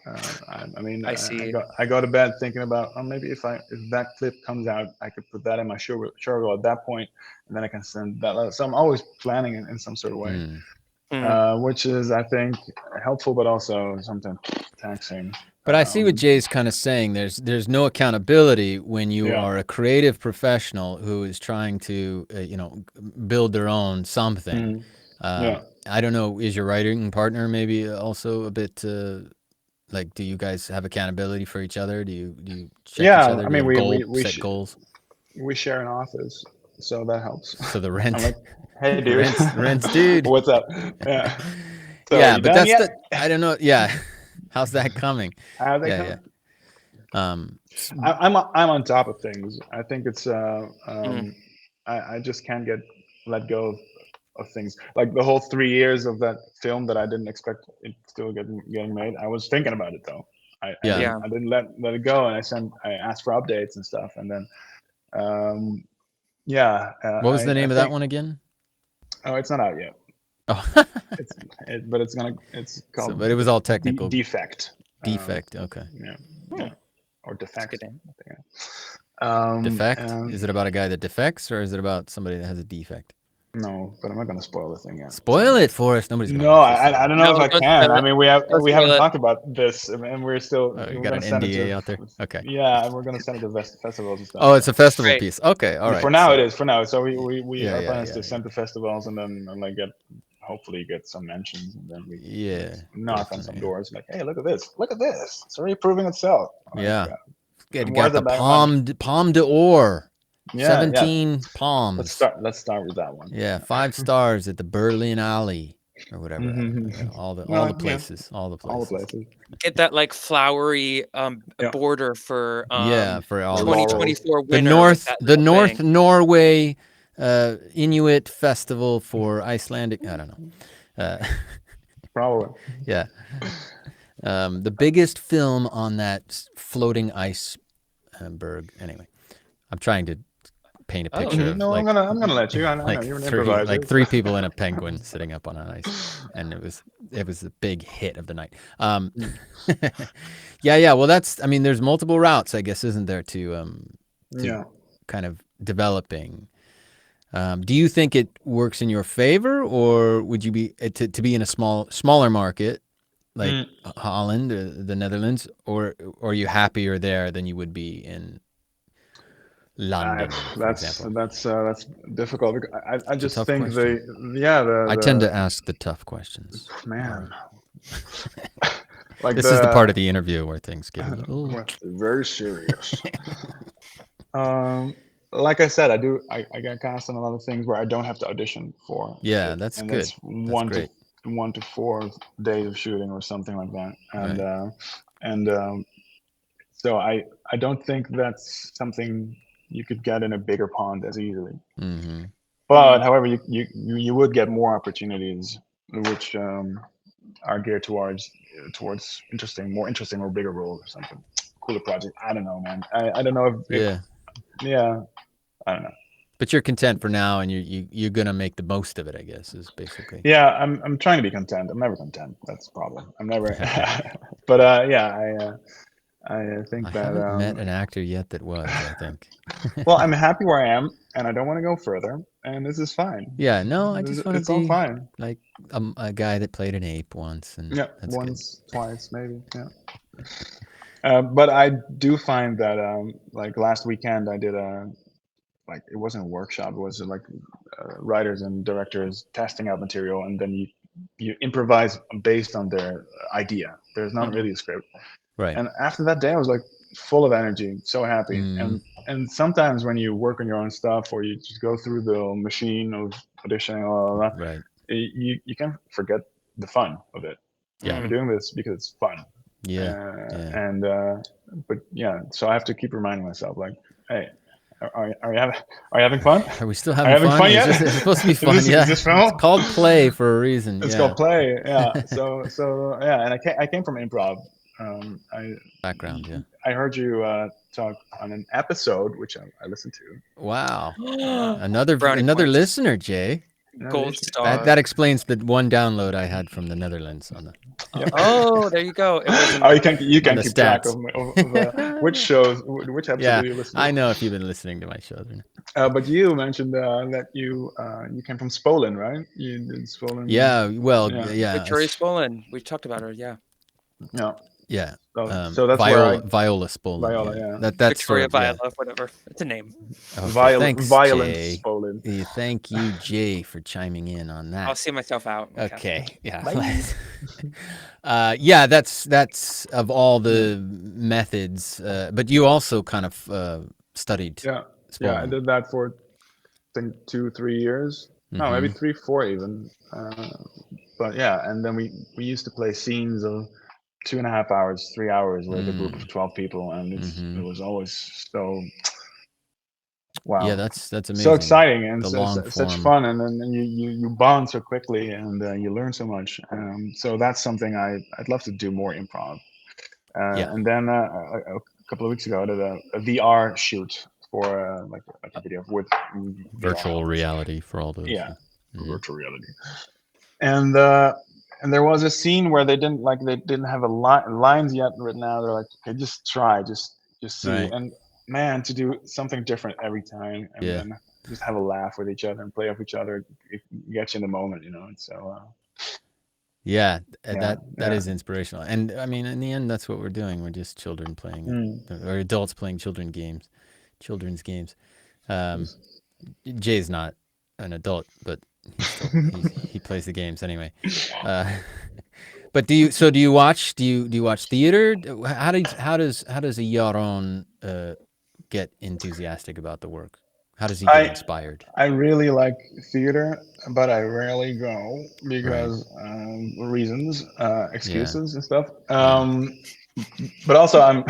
Speaker 10: I mean,
Speaker 2: I see.
Speaker 10: I go to bed thinking about, maybe if that clip comes out, I could put that in my sugar at that point, and then I can send that. So I'm always planning in some sort of way, which is, I think, helpful, but also sometimes taxing.
Speaker 1: But I see what Jay's kind of saying. There's no accountability when you are a creative professional who is trying to build their own something. I don't know. Is your writing partner maybe also a bit like? Do you guys have accountability for each other? Do you check each other?
Speaker 10: I mean, we
Speaker 1: set goals.
Speaker 10: We share an office, so that helps.
Speaker 1: So the rent.
Speaker 10: I'm like, hey, dude.
Speaker 1: Rent's dude.
Speaker 10: What's up? Yeah. So
Speaker 1: yeah, but that's I don't know. Yeah. How's that coming?
Speaker 10: How's that coming? I'm on top of things. I think it's I just can't let go of things. Like the whole 3 years of that film that I didn't expect it still getting made. I was thinking about it though. I didn't let it go, and I asked for updates and stuff, and then
Speaker 1: what was the name of that one again?
Speaker 10: Oh, it's not out yet.
Speaker 1: Oh,
Speaker 10: but it's called.
Speaker 1: So, but it was all technical.
Speaker 10: Defect.
Speaker 1: Defect. Okay.
Speaker 10: Yeah. Or defect.
Speaker 1: Defect. Is it about a guy that defects, or is it about somebody that has a defect?
Speaker 10: No, but I'm not going to spoil the thing yet.
Speaker 1: Spoil it for us. Nobody's.
Speaker 10: No, I don't know if I can. I mean, we haven't talked about this, and we're still.
Speaker 1: You got an NDA out there. Okay.
Speaker 10: Yeah, and we're going to send it to festivals and stuff.
Speaker 1: Oh, it's a festival piece. Okay, all right.
Speaker 10: For now, it is. For now, so we our plan is to send to festivals and then hopefully get some mentions, and then we knock on some doors like, hey, look at this, it's already proving itself.
Speaker 1: Yeah, got the Palme d'Or. 17 palms.
Speaker 10: Let's start with that one.
Speaker 1: Yeah, 5 stars at the Berlin Alley or whatever. All the places.
Speaker 2: Get that like flowery border for
Speaker 1: for all
Speaker 2: 2024 winner.
Speaker 1: The North Norway Inuit Festival for Icelandic. I don't know.
Speaker 10: Probably.
Speaker 1: Yeah. The biggest film on that floating iceberg. Anyway, I'm trying to paint a picture of
Speaker 10: I'm gonna let you. I know you're an improviser.
Speaker 1: Like 3 people and a penguin sitting up on an ice, and it was the big hit of the night. Well, that's. I mean, there's multiple routes, I guess, isn't there, to kind of developing. Do you think it works in your favor, or would you be to be in a smaller market like Holland or the Netherlands, or are you happier there than you would be in London, for example?
Speaker 10: That's difficult. I just think
Speaker 1: I tend to ask the tough questions.
Speaker 10: Man,
Speaker 1: this is the part of the interview where things get a little
Speaker 10: very serious. Like I said, I get cast on a lot of things where I don't have to audition for.
Speaker 1: Yeah, that's good.
Speaker 10: That's 1 to 4 days of shooting or something like that, so I don't think that's something you could get in a bigger pond as easily. But however, you would get more opportunities which are geared towards more interesting or bigger roles or something. Cooler project. I don't know, man. I don't know if I don't know.
Speaker 1: But you're content for now, and you're gonna make the most of it, I guess, is basically.
Speaker 10: Yeah, I'm trying to be content. I'm never content. That's the problem. I'm never. But I think
Speaker 1: I haven't met an actor yet that was. I think.
Speaker 10: Well, I'm happy where I am, and I don't want to go further, and this is fine.
Speaker 1: Yeah, no, I just want to be
Speaker 10: all fine.
Speaker 1: Like a guy that played an ape once, and
Speaker 10: once, twice, maybe. Yeah. But I do find that like last weekend I did it wasn't a workshop. It was like writers and directors testing out material, and then you improvise based on their idea. There's not really a script.
Speaker 1: Right.
Speaker 10: And after that day, I was like full of energy, so happy. And sometimes when you work on your own stuff, or you just go through the machine of auditioning,
Speaker 1: right,
Speaker 10: you can forget the fun of it.
Speaker 1: Yeah,
Speaker 10: I'm doing this because it's fun. But so I have to keep reminding myself, like, hey, are you having fun?
Speaker 1: Are we still having fun yet? It's supposed to be fun.
Speaker 10: Is this film?
Speaker 1: It's called play for a reason.
Speaker 10: It's called play. Yeah. So and I came from improv.
Speaker 1: Background.
Speaker 10: I heard you talk on an episode which I listened to.
Speaker 1: Wow. another listener, Jay.
Speaker 2: Gold star.
Speaker 1: That explains the one download I had from the Netherlands on the.
Speaker 2: Oh, there you go.
Speaker 10: You can keep track of which shows, which episode do you listen to?
Speaker 1: I know if you've been listening to my shows. Or not.
Speaker 10: But you mentioned that you came from Spolin, right? You did Spolin.
Speaker 1: Yeah. Well.
Speaker 2: Victoria Spolin. We talked about her. Yeah.
Speaker 10: Yeah.
Speaker 1: Yeah.
Speaker 10: So that's where
Speaker 1: Viola Spolin.
Speaker 10: Viola,
Speaker 1: yeah.
Speaker 10: yeah.
Speaker 1: That's
Speaker 2: Victoria
Speaker 1: sort of,
Speaker 2: Viola, whatever. It's a name.
Speaker 1: Okay, thanks,
Speaker 10: Violence
Speaker 1: Jay.
Speaker 10: Spolin.
Speaker 1: Thank you, Jay, for chiming in on that.
Speaker 2: I'll see myself out.
Speaker 1: Okay. Yeah. Yeah. That's of all the methods. But you also kind of studied.
Speaker 10: Yeah.
Speaker 1: Spolin.
Speaker 10: Yeah, I did that for I think 2-3 years. No, maybe 3-4 even. But yeah, and then we used to play scenes of 2.5 hours, 3 hours with a group of 12 people, and it was always so wow.
Speaker 1: Yeah, that's amazing.
Speaker 10: So exciting and
Speaker 1: the
Speaker 10: so,
Speaker 1: long
Speaker 10: such
Speaker 1: form.
Speaker 10: fun, and then you bond so quickly, and you learn so much. So that's something I'd love to do more improv. And then a couple of weeks ago, I did a VR shoot for like a video with
Speaker 1: virtual
Speaker 10: VR.
Speaker 1: reality for all those.
Speaker 10: Yeah, virtual reality. And there was a scene where they didn't have lines yet written out. They're like, okay, just try, just see.
Speaker 1: Right.
Speaker 10: And man, to do something different every time, and then just have a laugh with each other and play off each other, it gets you in the moment, you know. And so.
Speaker 1: That is inspirational, and I mean, in the end, that's what we're doing. We're just children playing, or adults playing children's games. Jay's not an adult, but he plays the games anyway. But do you watch theater? How does a Yaron get enthusiastic about the work? How does he get inspired?
Speaker 10: I really like theater, but I rarely go because reasons, excuses and stuff. But also I'm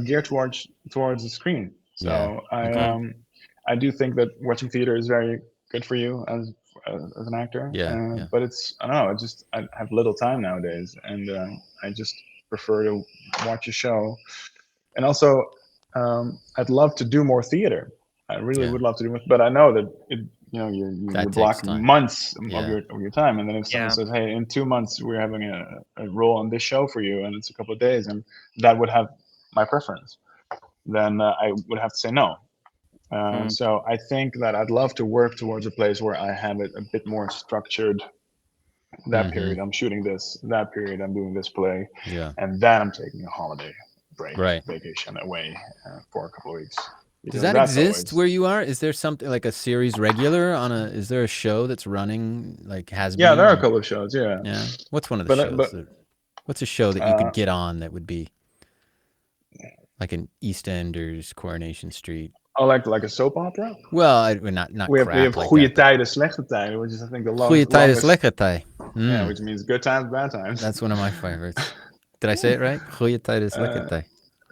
Speaker 10: geared towards the screen. So I do think that watching theater is very good for you as an actor. But I don't know. I have little time nowadays, and I just prefer to watch a show. And also, I'd love to do more theater. I really would love to do more, but I know that you block months of your time, and then if someone says, "Hey, in 2 months we're having a role on this show for you, and it's a couple of days," and that would have my preference, then I would have to say no. So I think that I'd love to work towards a place where I have it a bit more structured. That period I'm shooting this, that period I'm doing this play, and then I'm taking a holiday break, vacation away for a couple of weeks.
Speaker 1: Does that exist where you are? Is there something like a series regular is there a show that's running like has been?
Speaker 10: Yeah, there are a couple of shows. Yeah.
Speaker 1: What's one of the shows? What's a show that you could get on that would be like an EastEnders, Coronation Street?
Speaker 10: Oh, like a soap opera?
Speaker 1: Well, not
Speaker 10: we have goede tijden, slechte tijden, which is I think the longest.
Speaker 1: Goede tijden, slechte tijden.
Speaker 10: Yeah, which means good times, bad times.
Speaker 1: That's one of my favorites. Did I say it right? Goede tijden, slechte tijden.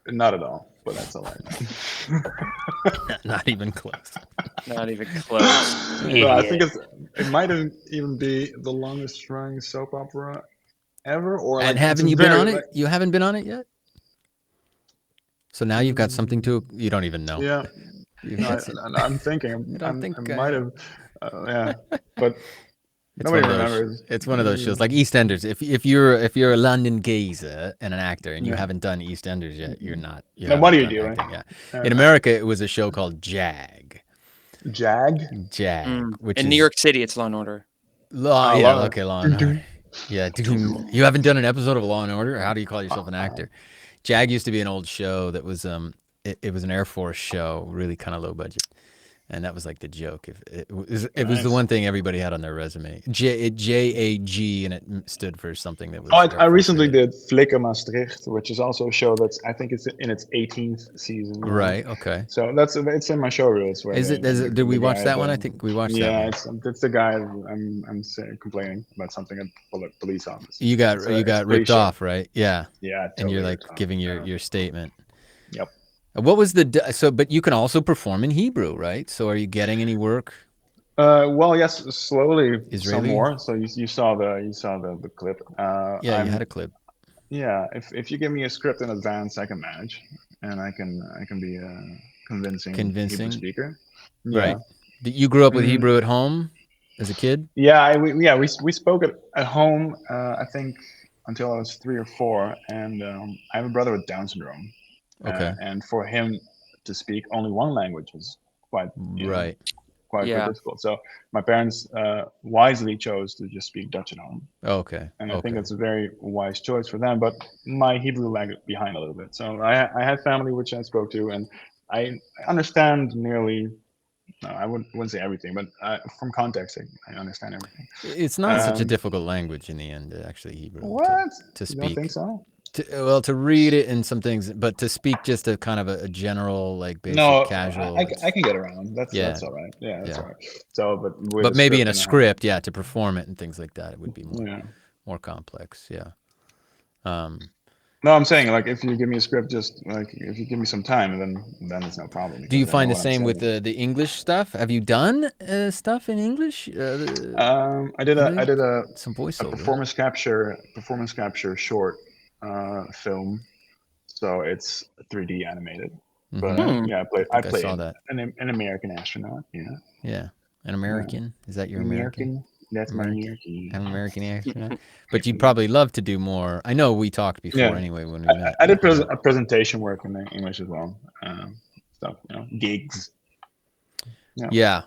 Speaker 10: Not at all, but that's all right.
Speaker 1: Not even close.
Speaker 2: Not even close.
Speaker 10: Well, I think it might even be the longest running soap opera ever.
Speaker 1: And haven't you been on it? You haven't been on it yet? So now you've got something you don't even know.
Speaker 10: Yeah. I'm thinking. I might have. But nobody remembers.
Speaker 1: It's one of those shows like EastEnders. If you're a London geezer and an actor and you haven't done EastEnders yet, you're not.
Speaker 10: Then what are you doing?
Speaker 1: In America, it was a show called Jag.
Speaker 10: Jag.
Speaker 1: Which
Speaker 2: in New York City, it's Law and Order.
Speaker 1: Law and Order. Yeah, you haven't done an episode of Law and Order? How do you call yourself an actor? Jag used to be an old show that was it was an Air Force show, really kind of low budget, and that was like the joke. It was the one thing everybody had on their resume. JAG, and it stood for something that was.
Speaker 10: I recently did Flikker Maastricht, which is also a show that's I think it's in its 18th season.
Speaker 1: Right. Okay.
Speaker 10: So it's in my show reels.
Speaker 1: Is it? Did we watch that one? I think we watched that one.
Speaker 10: Yeah, it's the guy I'm complaining about something at the police office.
Speaker 1: You got ripped off, right? Yeah.
Speaker 10: Yeah.
Speaker 1: Totally, and you're like giving your statement.
Speaker 10: Yep.
Speaker 1: What was but you can also perform in Hebrew, right? So are you getting any work?
Speaker 10: Well, yes, slowly
Speaker 1: Israeli?
Speaker 10: some more. So you saw the clip.
Speaker 1: You had a clip.
Speaker 10: Yeah, if you give me a script in advance, I can manage, and I can be a convincing Hebrew speaker. Yeah.
Speaker 1: Right. You grew up with Hebrew at home as a kid?
Speaker 10: Yeah, we spoke at home. I think until I was 3 or 4, and I have a brother with Down syndrome.
Speaker 1: Okay.
Speaker 10: And for him to speak only one language was quite quite difficult. So my parents wisely chose to just speak Dutch at home.
Speaker 1: Okay.
Speaker 10: And I think it's a very wise choice for them. But my Hebrew lagged behind a little bit. So I had family which I spoke to, and I understand nearly. No, I wouldn't say everything, but from context, I understand everything.
Speaker 1: It's not such a difficult language in the end, actually, Hebrew.
Speaker 10: What?
Speaker 1: To speak.
Speaker 10: You don't think so?
Speaker 1: To read it in some things, but to speak just a kind of a general, like basic, casual.
Speaker 10: I can get around. That's all right. Yeah, that's all right. So,
Speaker 1: but maybe in a script, to perform it and things like that, it would be more complex. Yeah.
Speaker 10: No, I'm saying like if you give me a script, just like if you give me some time, then it's no problem.
Speaker 1: Do you find the same with the English stuff? Have you done stuff in English?
Speaker 10: I did
Speaker 1: some voiceover.
Speaker 10: Performance capture short film, so it's 3D animated. But I played an American astronaut.
Speaker 1: Yeah, an American. Is that your American?
Speaker 10: That's my American.
Speaker 1: I'm American astronaut. But you'd probably love to do more. I know we talked before anyway when we met.
Speaker 10: I did a presentation work in English as well. Stuff, gigs.
Speaker 1: Yeah.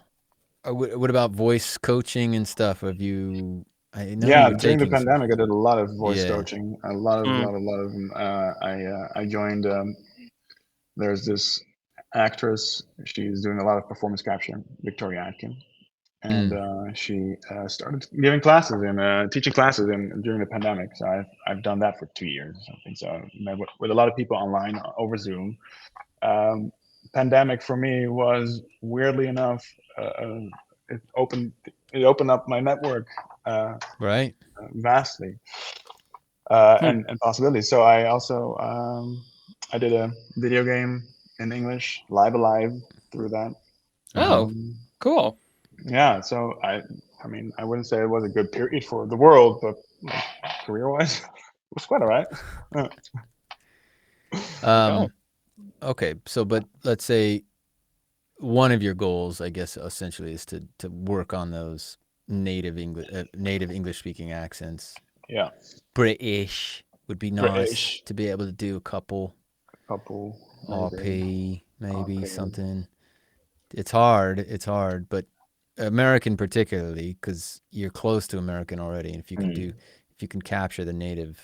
Speaker 1: What about voice coaching and stuff? Have you? I know
Speaker 10: during the pandemic, I did a lot of voice coaching. A lot of them. I joined. There's this actress. She's doing a lot of performance capture, Victoria Atkin. And she started giving classes and teaching classes during the pandemic. So I've done that for 2 years or something. So I met with a lot of people online over Zoom. Pandemic for me was weirdly enough, it opened up my network vastly and possibilities. So I also I did a video game in English, Live Alive, through that.
Speaker 2: Oh, cool.
Speaker 10: Yeah, so I mean, I wouldn't say it was a good period for the world, but career-wise, it was quite all right.
Speaker 1: Okay, so but let's say one of your goals, I guess, essentially is to work on those native English speaking accents.
Speaker 10: Yeah.
Speaker 1: British would be nice to be able to do a couple. RP, maybe something. It's hard, but American particularly, because you're close to American already, and if you can capture the native.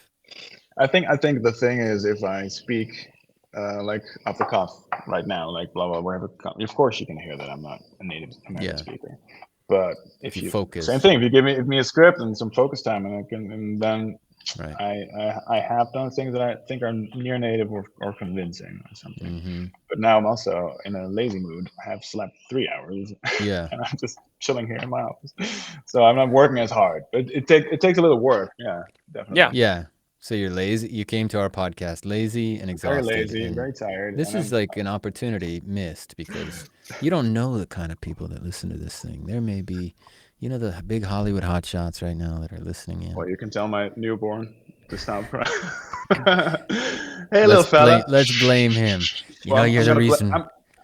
Speaker 10: I think the thing is, if I speak like off the cuff right now, like blah blah whatever, of course you can hear that I'm not a native American speaker. But if you focus, same thing. If you give me a script and some focus time, and then I have done things that I think are near native or convincing or something. But now I'm also in a lazy mood. I have slept 3 hours.
Speaker 1: Yeah.
Speaker 10: And I'm just chilling here in my office. So I'm not working as hard. But it takes a little work. Yeah, definitely.
Speaker 1: Yeah. So you're lazy. You came to our podcast lazy and exhausted.
Speaker 10: Very lazy, very tired.
Speaker 1: This is like an opportunity missed because you don't know the kind of people that listen to this thing. There may be, the big Hollywood hotshots right now that are listening in.
Speaker 10: Well, you can tell my newborn to stop crying. Hey, little fella.
Speaker 1: Let's blame him. You're the reason.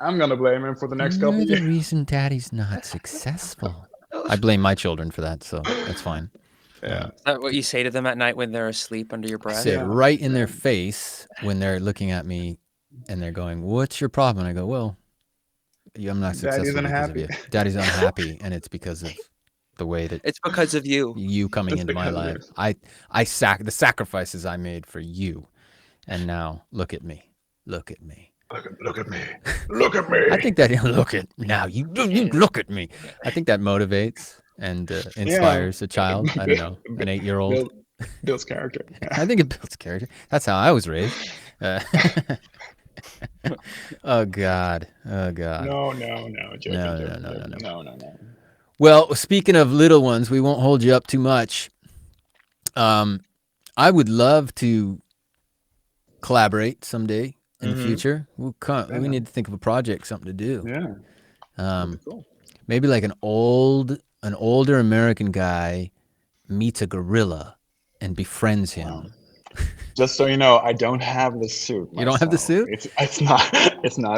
Speaker 10: I'm going to blame him for the next couple of years.
Speaker 1: You're the reason Daddy's not successful. I blame my children for that, so that's fine.
Speaker 2: Yeah. Is that what you say to them at night when they're asleep under your breath?
Speaker 1: I say it right in their face when they're looking at me and they're going, "What's your problem?" And I go, "Well, I'm not successful because of you. Daddy's unhappy, and it's because of the way that
Speaker 2: it's because of
Speaker 1: you coming into my life. The sacrifices I made for you, and now look at me.
Speaker 10: Look at me.
Speaker 1: I think that you look at me. I think that motivates and inspires a child. I don't know, an 8-year-old.
Speaker 10: Builds character.
Speaker 1: I think it builds character. That's how I was raised. Oh God.
Speaker 10: No.
Speaker 1: Joking. No. Well, speaking of little ones, we won't hold you up too much. I would love to collaborate someday in the future. We need to think of a project, something to do.
Speaker 10: Yeah. Cool.
Speaker 1: Maybe like an older American guy meets a gorilla and befriends him.
Speaker 10: Wow. Just so you know, I don't have the suit.
Speaker 1: You don't have the suit?
Speaker 10: It's not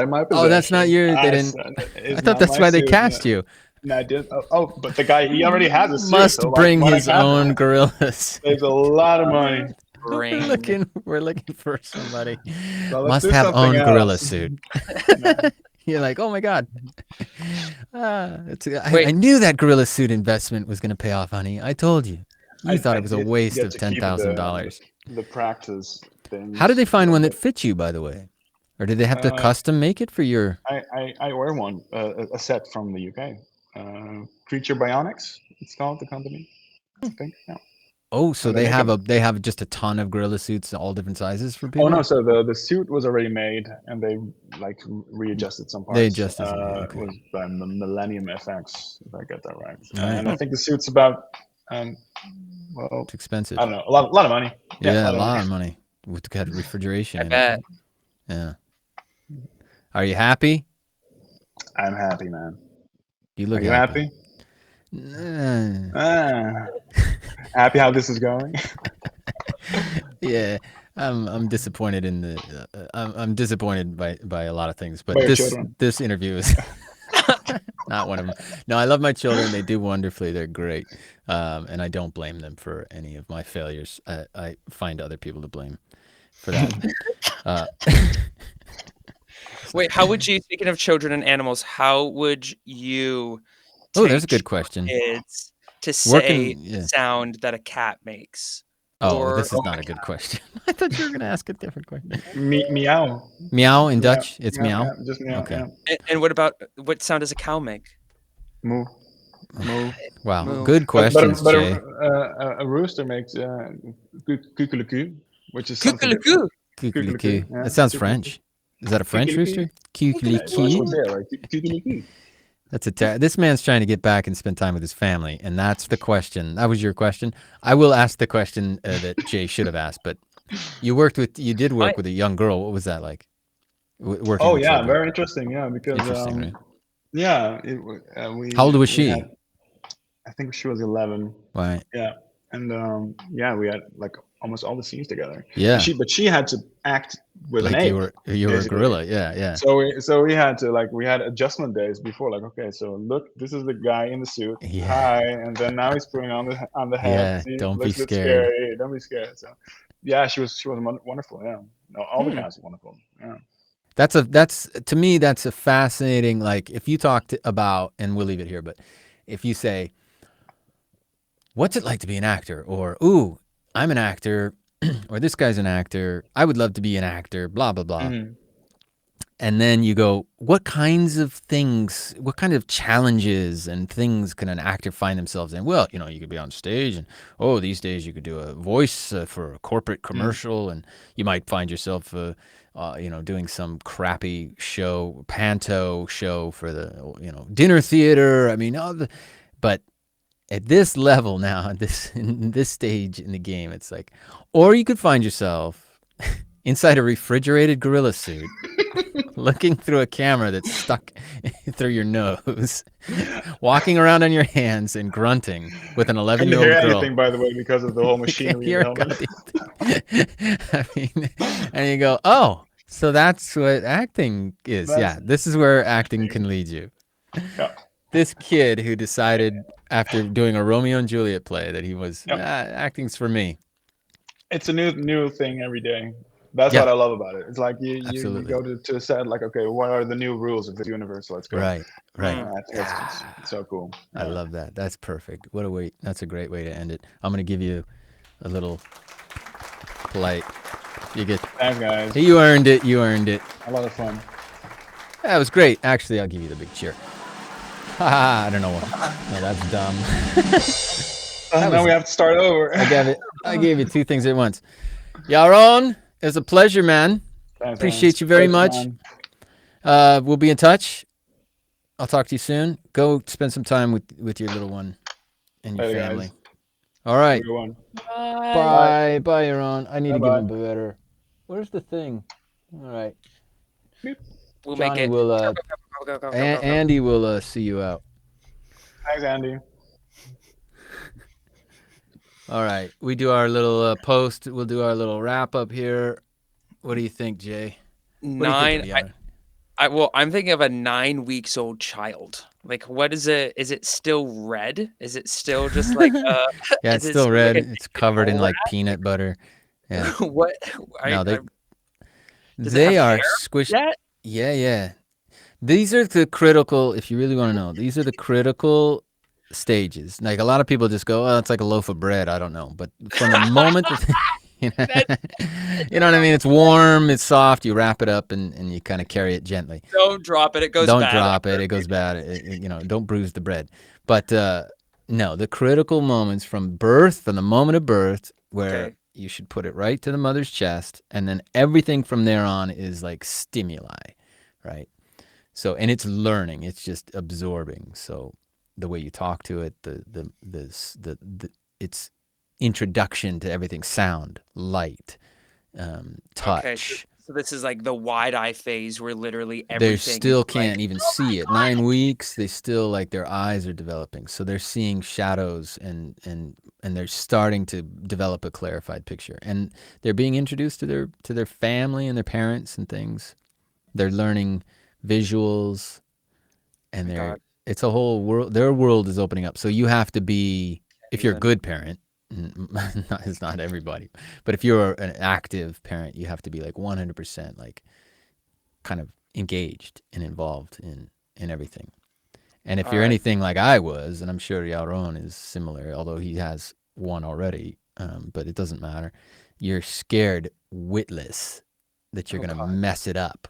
Speaker 10: in my possession.
Speaker 1: Oh, that's not your. They didn't. I thought that's why they cast you.
Speaker 10: No, I did. Oh, but the guy, he already has a suit.
Speaker 1: Must bring his own gorillas.
Speaker 10: Saves a lot of money.
Speaker 1: We're looking for somebody. Must have own gorilla suit. You're like, oh my God. I knew that gorilla suit investment was going to pay off, honey. I told you. You thought it was a waste of $10,000.
Speaker 10: The practice things.
Speaker 1: How did they find one that fits you, by the way? Or did they have to custom make it for your...
Speaker 10: I ordered one, a set from the UK. Creature Bionics, it's called, the company, I think, yeah.
Speaker 1: Oh, so they have just a ton of gorilla suits, all different sizes for people?
Speaker 10: Oh no, so the suit was already made, and they like readjusted some parts.
Speaker 1: They adjusted some,
Speaker 10: It was by Millennium FX, if I get that right.
Speaker 1: Right.
Speaker 10: And I think the suit's about, well,
Speaker 1: it's expensive.
Speaker 10: I don't know, a lot of money.
Speaker 1: Yeah, a lot of money. With the refrigeration.
Speaker 2: I bet.
Speaker 1: Yeah. Are you happy?
Speaker 10: I'm happy, man.
Speaker 1: You look
Speaker 10: Are you happy? Happy how this is going?
Speaker 1: Yeah, I'm disappointed in the. I'm disappointed by a lot of things, but this interview is not one of them. No, I love my children. They do wonderfully. They're great, and I don't blame them for any of my failures. I find other people to blame for that.
Speaker 2: Wait, how would you, speaking of children and animals, how would you
Speaker 1: there's a good question.
Speaker 2: Kids to say the sound that a cat makes?
Speaker 1: Oh, this is not a good question. I thought you were going to ask a different question.
Speaker 10: Meow.
Speaker 1: Meow in Dutch? It's meow?
Speaker 10: Yeah, just meow.
Speaker 1: Okay.
Speaker 10: Yeah.
Speaker 2: And what sound does a cow make?
Speaker 10: Moo. Moo.
Speaker 1: Wow,
Speaker 2: Moo.
Speaker 1: good questions,
Speaker 10: but
Speaker 1: Jay.
Speaker 10: A rooster makes kukuliku, which is
Speaker 2: kukuliku.
Speaker 1: Kukuliku. That sounds French. Is that a French rooster? Kukuliku. That's this man's trying to get back and spend time with his family, and that's the question. That was your question. I will ask the question that Jay should have asked, but you did work with a young girl. What was that like? Working with children?
Speaker 10: Very interesting. Yeah, because
Speaker 1: right?
Speaker 10: Yeah,
Speaker 1: how old was she?
Speaker 10: I think she was 11.
Speaker 1: Right.
Speaker 10: Yeah, and we had like almost all the scenes together.
Speaker 1: Yeah.
Speaker 10: But she had to act with
Speaker 1: like
Speaker 10: an ape.
Speaker 1: You were a gorilla. Yeah.
Speaker 10: So we had to we had adjustment days before. Like, okay, so look, this is the guy in the suit.
Speaker 1: Yeah.
Speaker 10: Hi, and then now he's putting on the head.
Speaker 1: Yeah.
Speaker 10: See,
Speaker 1: don't be scared.
Speaker 10: Scary. Don't be scared. So, yeah, she was wonderful. Yeah. No, all the guys were wonderful. Yeah.
Speaker 1: That's to me, that's a fascinating. Like, if you talk about, and we'll leave it here, but if you say, what's it like to be an actor? Or, ooh, I'm an actor, or this guy's an actor. I would love to be an actor, blah, blah, blah. Mm-hmm. And then you go, what kinds of things, what kind of challenges and things can an actor find themselves in? Well, you could be on stage and, these days you could do a voice for a corporate commercial, and you might find yourself, doing some crappy show, panto show for the, dinner theater. I mean, but at this level now, in this stage in the game, it's like, or you could find yourself inside a refrigerated gorilla suit, looking through a camera that's stuck through your nose, walking around on your hands and grunting with an 11-year-old girl.
Speaker 10: Can't hear anything, by the way, because of the whole machinery.
Speaker 1: I mean, and you go, oh, so that's what acting is. This is where acting can lead you.
Speaker 10: Yeah.
Speaker 1: This kid who decided after doing a Romeo and Juliet play that he was acting's for me.
Speaker 10: It's a new thing every day. That's what I love about it. It's like you go to a set, like, okay, what are the new rules of this universe? Let's go.
Speaker 1: Right.
Speaker 10: It's so cool.
Speaker 1: I love that. That's perfect. That's a great way to end it. I'm going to give you a little polite.
Speaker 10: Thanks, guys.
Speaker 1: You earned it.
Speaker 10: A lot of fun.
Speaker 1: That was great. Actually, I'll give you the big cheer. I don't know what. No, that's dumb.
Speaker 10: Now we have to start over.
Speaker 1: I gave you two things at once. Yaron, it was a pleasure, man.
Speaker 10: Thanks,
Speaker 1: appreciate you very much. We'll be in touch. I'll talk to you soon. Go spend some time with your little one and your family.
Speaker 10: Guys.
Speaker 1: All right.
Speaker 2: Bye.
Speaker 1: Bye, Yaron. I need to give him better. Where's the thing? All right.
Speaker 2: We'll
Speaker 1: Johnny
Speaker 2: make it.
Speaker 1: Will,
Speaker 2: go.
Speaker 1: Andy will see you out.
Speaker 10: Thanks, Andy.
Speaker 1: All right. We do our little post. We'll do our little wrap up here. What do you think, Jay?
Speaker 2: I'm thinking of a 9 weeks old child. Like, what is it? Is it still red? Is it still just like
Speaker 1: yeah, it's still red. It's covered in like peanut butter. Yeah.
Speaker 2: What?
Speaker 1: No, they are squished.
Speaker 2: Yet?
Speaker 1: Yeah. These are the critical, if you really want to know, these are the critical stages. Like a lot of people just go, oh, it's like a loaf of bread. I don't know. But from the moment that, you know what I mean? It's warm, it's soft, you wrap it up and you kind of carry it gently.
Speaker 2: Don't drop it. It goes
Speaker 1: Don't
Speaker 2: bad.
Speaker 1: drop it. It goes bad. Don't bruise the bread. But no, the critical moments from birth, from the moment of birth, where you should put it right to the mother's chest, and then everything from there on is like stimuli, right? So, and it's learning, it's just absorbing. So the way you talk to it, its introduction to everything, sound, light, touch.
Speaker 2: Okay, so this is like the wide eye phase where literally everything.
Speaker 1: They still can't even see it. 9 weeks, they still like their eyes are developing. So they're seeing shadows and they're starting to develop a clarified picture. And they're being introduced to their family and their parents and things. They're learning visuals, and it's a whole world. Their world is opening up. So you have to be, if you're a good parent, it's not everybody, but if you're an active parent, you have to be like 100% like kind of engaged and involved in everything. And if you're anything like I was, and I'm sure Yaron is similar, although he has one already, but it doesn't matter. You're scared witless that you're going to mess it up.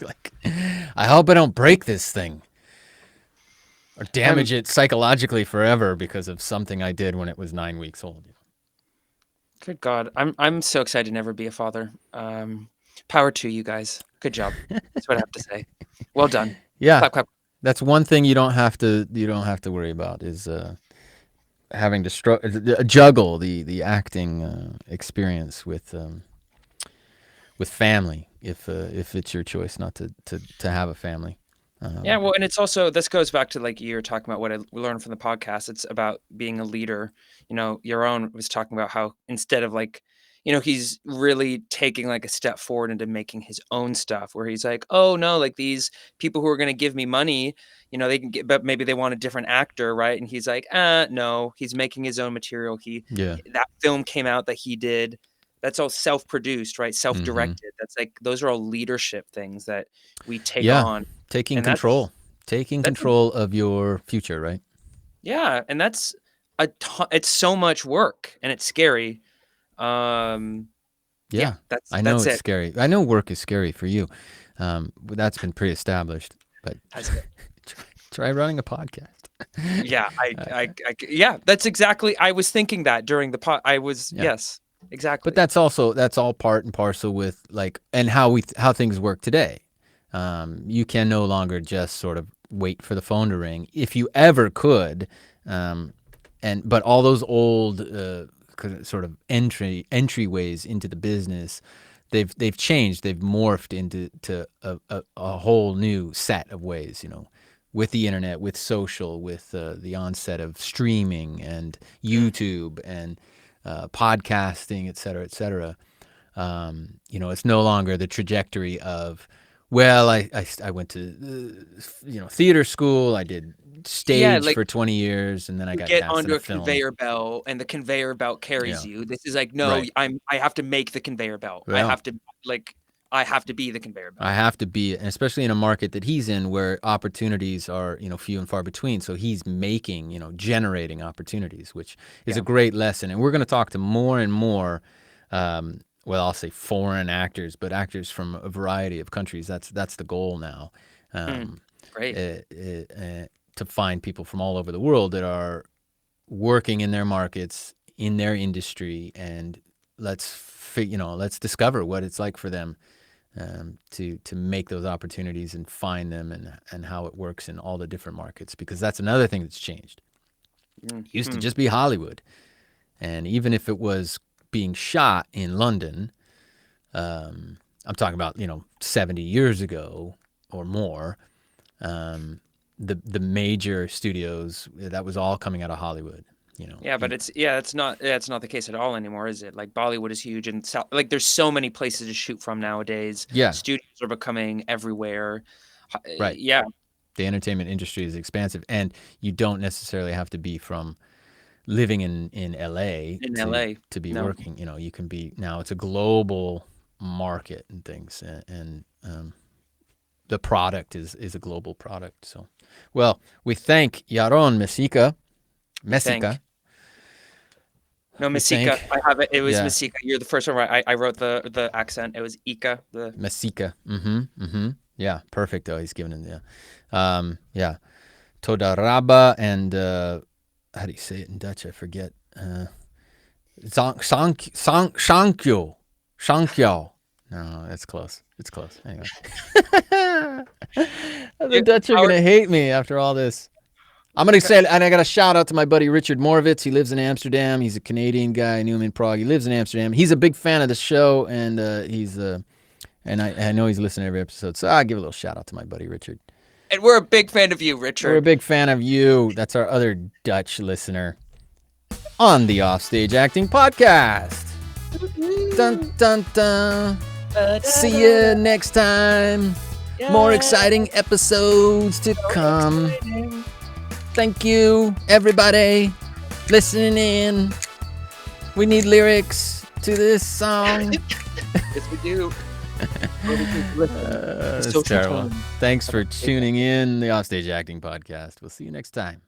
Speaker 1: Like, I hope I don't break this thing or damage it psychologically forever because of something I did when it was 9 weeks old.
Speaker 2: Good God, I'm so excited to never be a father. Power to you guys. Good job. That's what I have to say. Well done.
Speaker 1: Yeah,
Speaker 2: clap, clap.
Speaker 1: That's one thing you don't have to worry about is having to juggle the acting experience with family if it's your choice not to have a family.
Speaker 2: Yeah, well, and it's also, this goes back to like you were talking about what I learned from the podcast. It's about being a leader. Yaron was talking about how instead of like, he's really taking like a step forward into making his own stuff where he's like, oh no, like these people who are going to give me money, they can get, but maybe they want a different actor, right? And he's like, no, he's making his own material. That film came out that he did. That's all self-produced, right? Self-directed. That's like, those are all leadership things that we take on.
Speaker 1: Taking control of your future, right?
Speaker 2: Yeah, and that's it's so much work and it's scary.
Speaker 1: I know it's scary. I know work is scary for you. That's been pre-established. But try running a podcast.
Speaker 2: Yeah, yeah, that's exactly. I was thinking that during the pod. Yes, exactly.
Speaker 1: But that's all part and parcel with like and how things work today. You can no longer just sort of wait for the phone to ring if you ever could. But all those old sort of entryways into the business, they've changed. They've morphed into a whole new set of ways. With the internet, with social, with the onset of streaming and YouTube and podcasting, et cetera, et cetera. It's no longer the trajectory of, well, I went to theater school. I did stage for 20 years, and then I got
Speaker 2: get
Speaker 1: cast
Speaker 2: onto
Speaker 1: in
Speaker 2: a
Speaker 1: film.
Speaker 2: conveyor belt, and the conveyor belt carries you. This is like, no, I have to make the conveyor belt. Yeah. I have to be the conveyor belt.
Speaker 1: I have to be, and especially in a market that he's in, where opportunities are few and far between. So he's making, generating opportunities, which is a great lesson. And we're going to talk to more and more. Well, I'll say foreign actors, but actors from a variety of countries. That's the goal now.
Speaker 2: Great.
Speaker 1: To find people from all over the world that are working in their markets, in their industry, and let's discover what it's like for them to make those opportunities and find them and how it works in all the different markets. Because that's another thing that's changed. It used to just be Hollywood, and even if it was being shot in London, I'm talking about 70 years ago or more, the major studios, that was all coming out of Hollywood.
Speaker 2: Yeah, but it's not the case at all anymore, is it? Like Bollywood is huge, and there's so many places to shoot from nowadays.
Speaker 1: Yeah,
Speaker 2: studios are becoming everywhere.
Speaker 1: Right.
Speaker 2: Yeah,
Speaker 1: the entertainment industry is expansive, and you don't necessarily have to be from living in LA to be working. You can be, now it's a global market and things, and the product is a global product. So, well, we thank Yaron Mesika.
Speaker 2: No, Mesika. I have it. It was Mesika. You're the first one, right? I wrote the accent. It was Ika. The
Speaker 1: Mesika. Yeah, perfect. Though he's giving it. Yeah. Todaraba and how do you say it in Dutch? I forget. Shankyo. No, that's close. It's close. Anyway. The Dutch are going to hate me after all this. I'm going to say, and I got a shout out to my buddy Richard Moravitz. He lives in Amsterdam. He's a Canadian guy. I knew him in Prague. He lives in Amsterdam. He's a big fan of the show, and I know he's listening to every episode. So I'll give a little shout out to my buddy Richard.
Speaker 2: And we're a big fan of you, Richard.
Speaker 1: We're a big fan of you. That's our other Dutch listener on the Offstage Acting Podcast. Dun, dun, dun. See you next time. More exciting episodes to come. Thank you, everybody, listening in. We need lyrics to this song.
Speaker 2: Yes, we do.
Speaker 1: That's terrible. Thanks for tuning in, the Offstage Acting Podcast. We'll see you next time.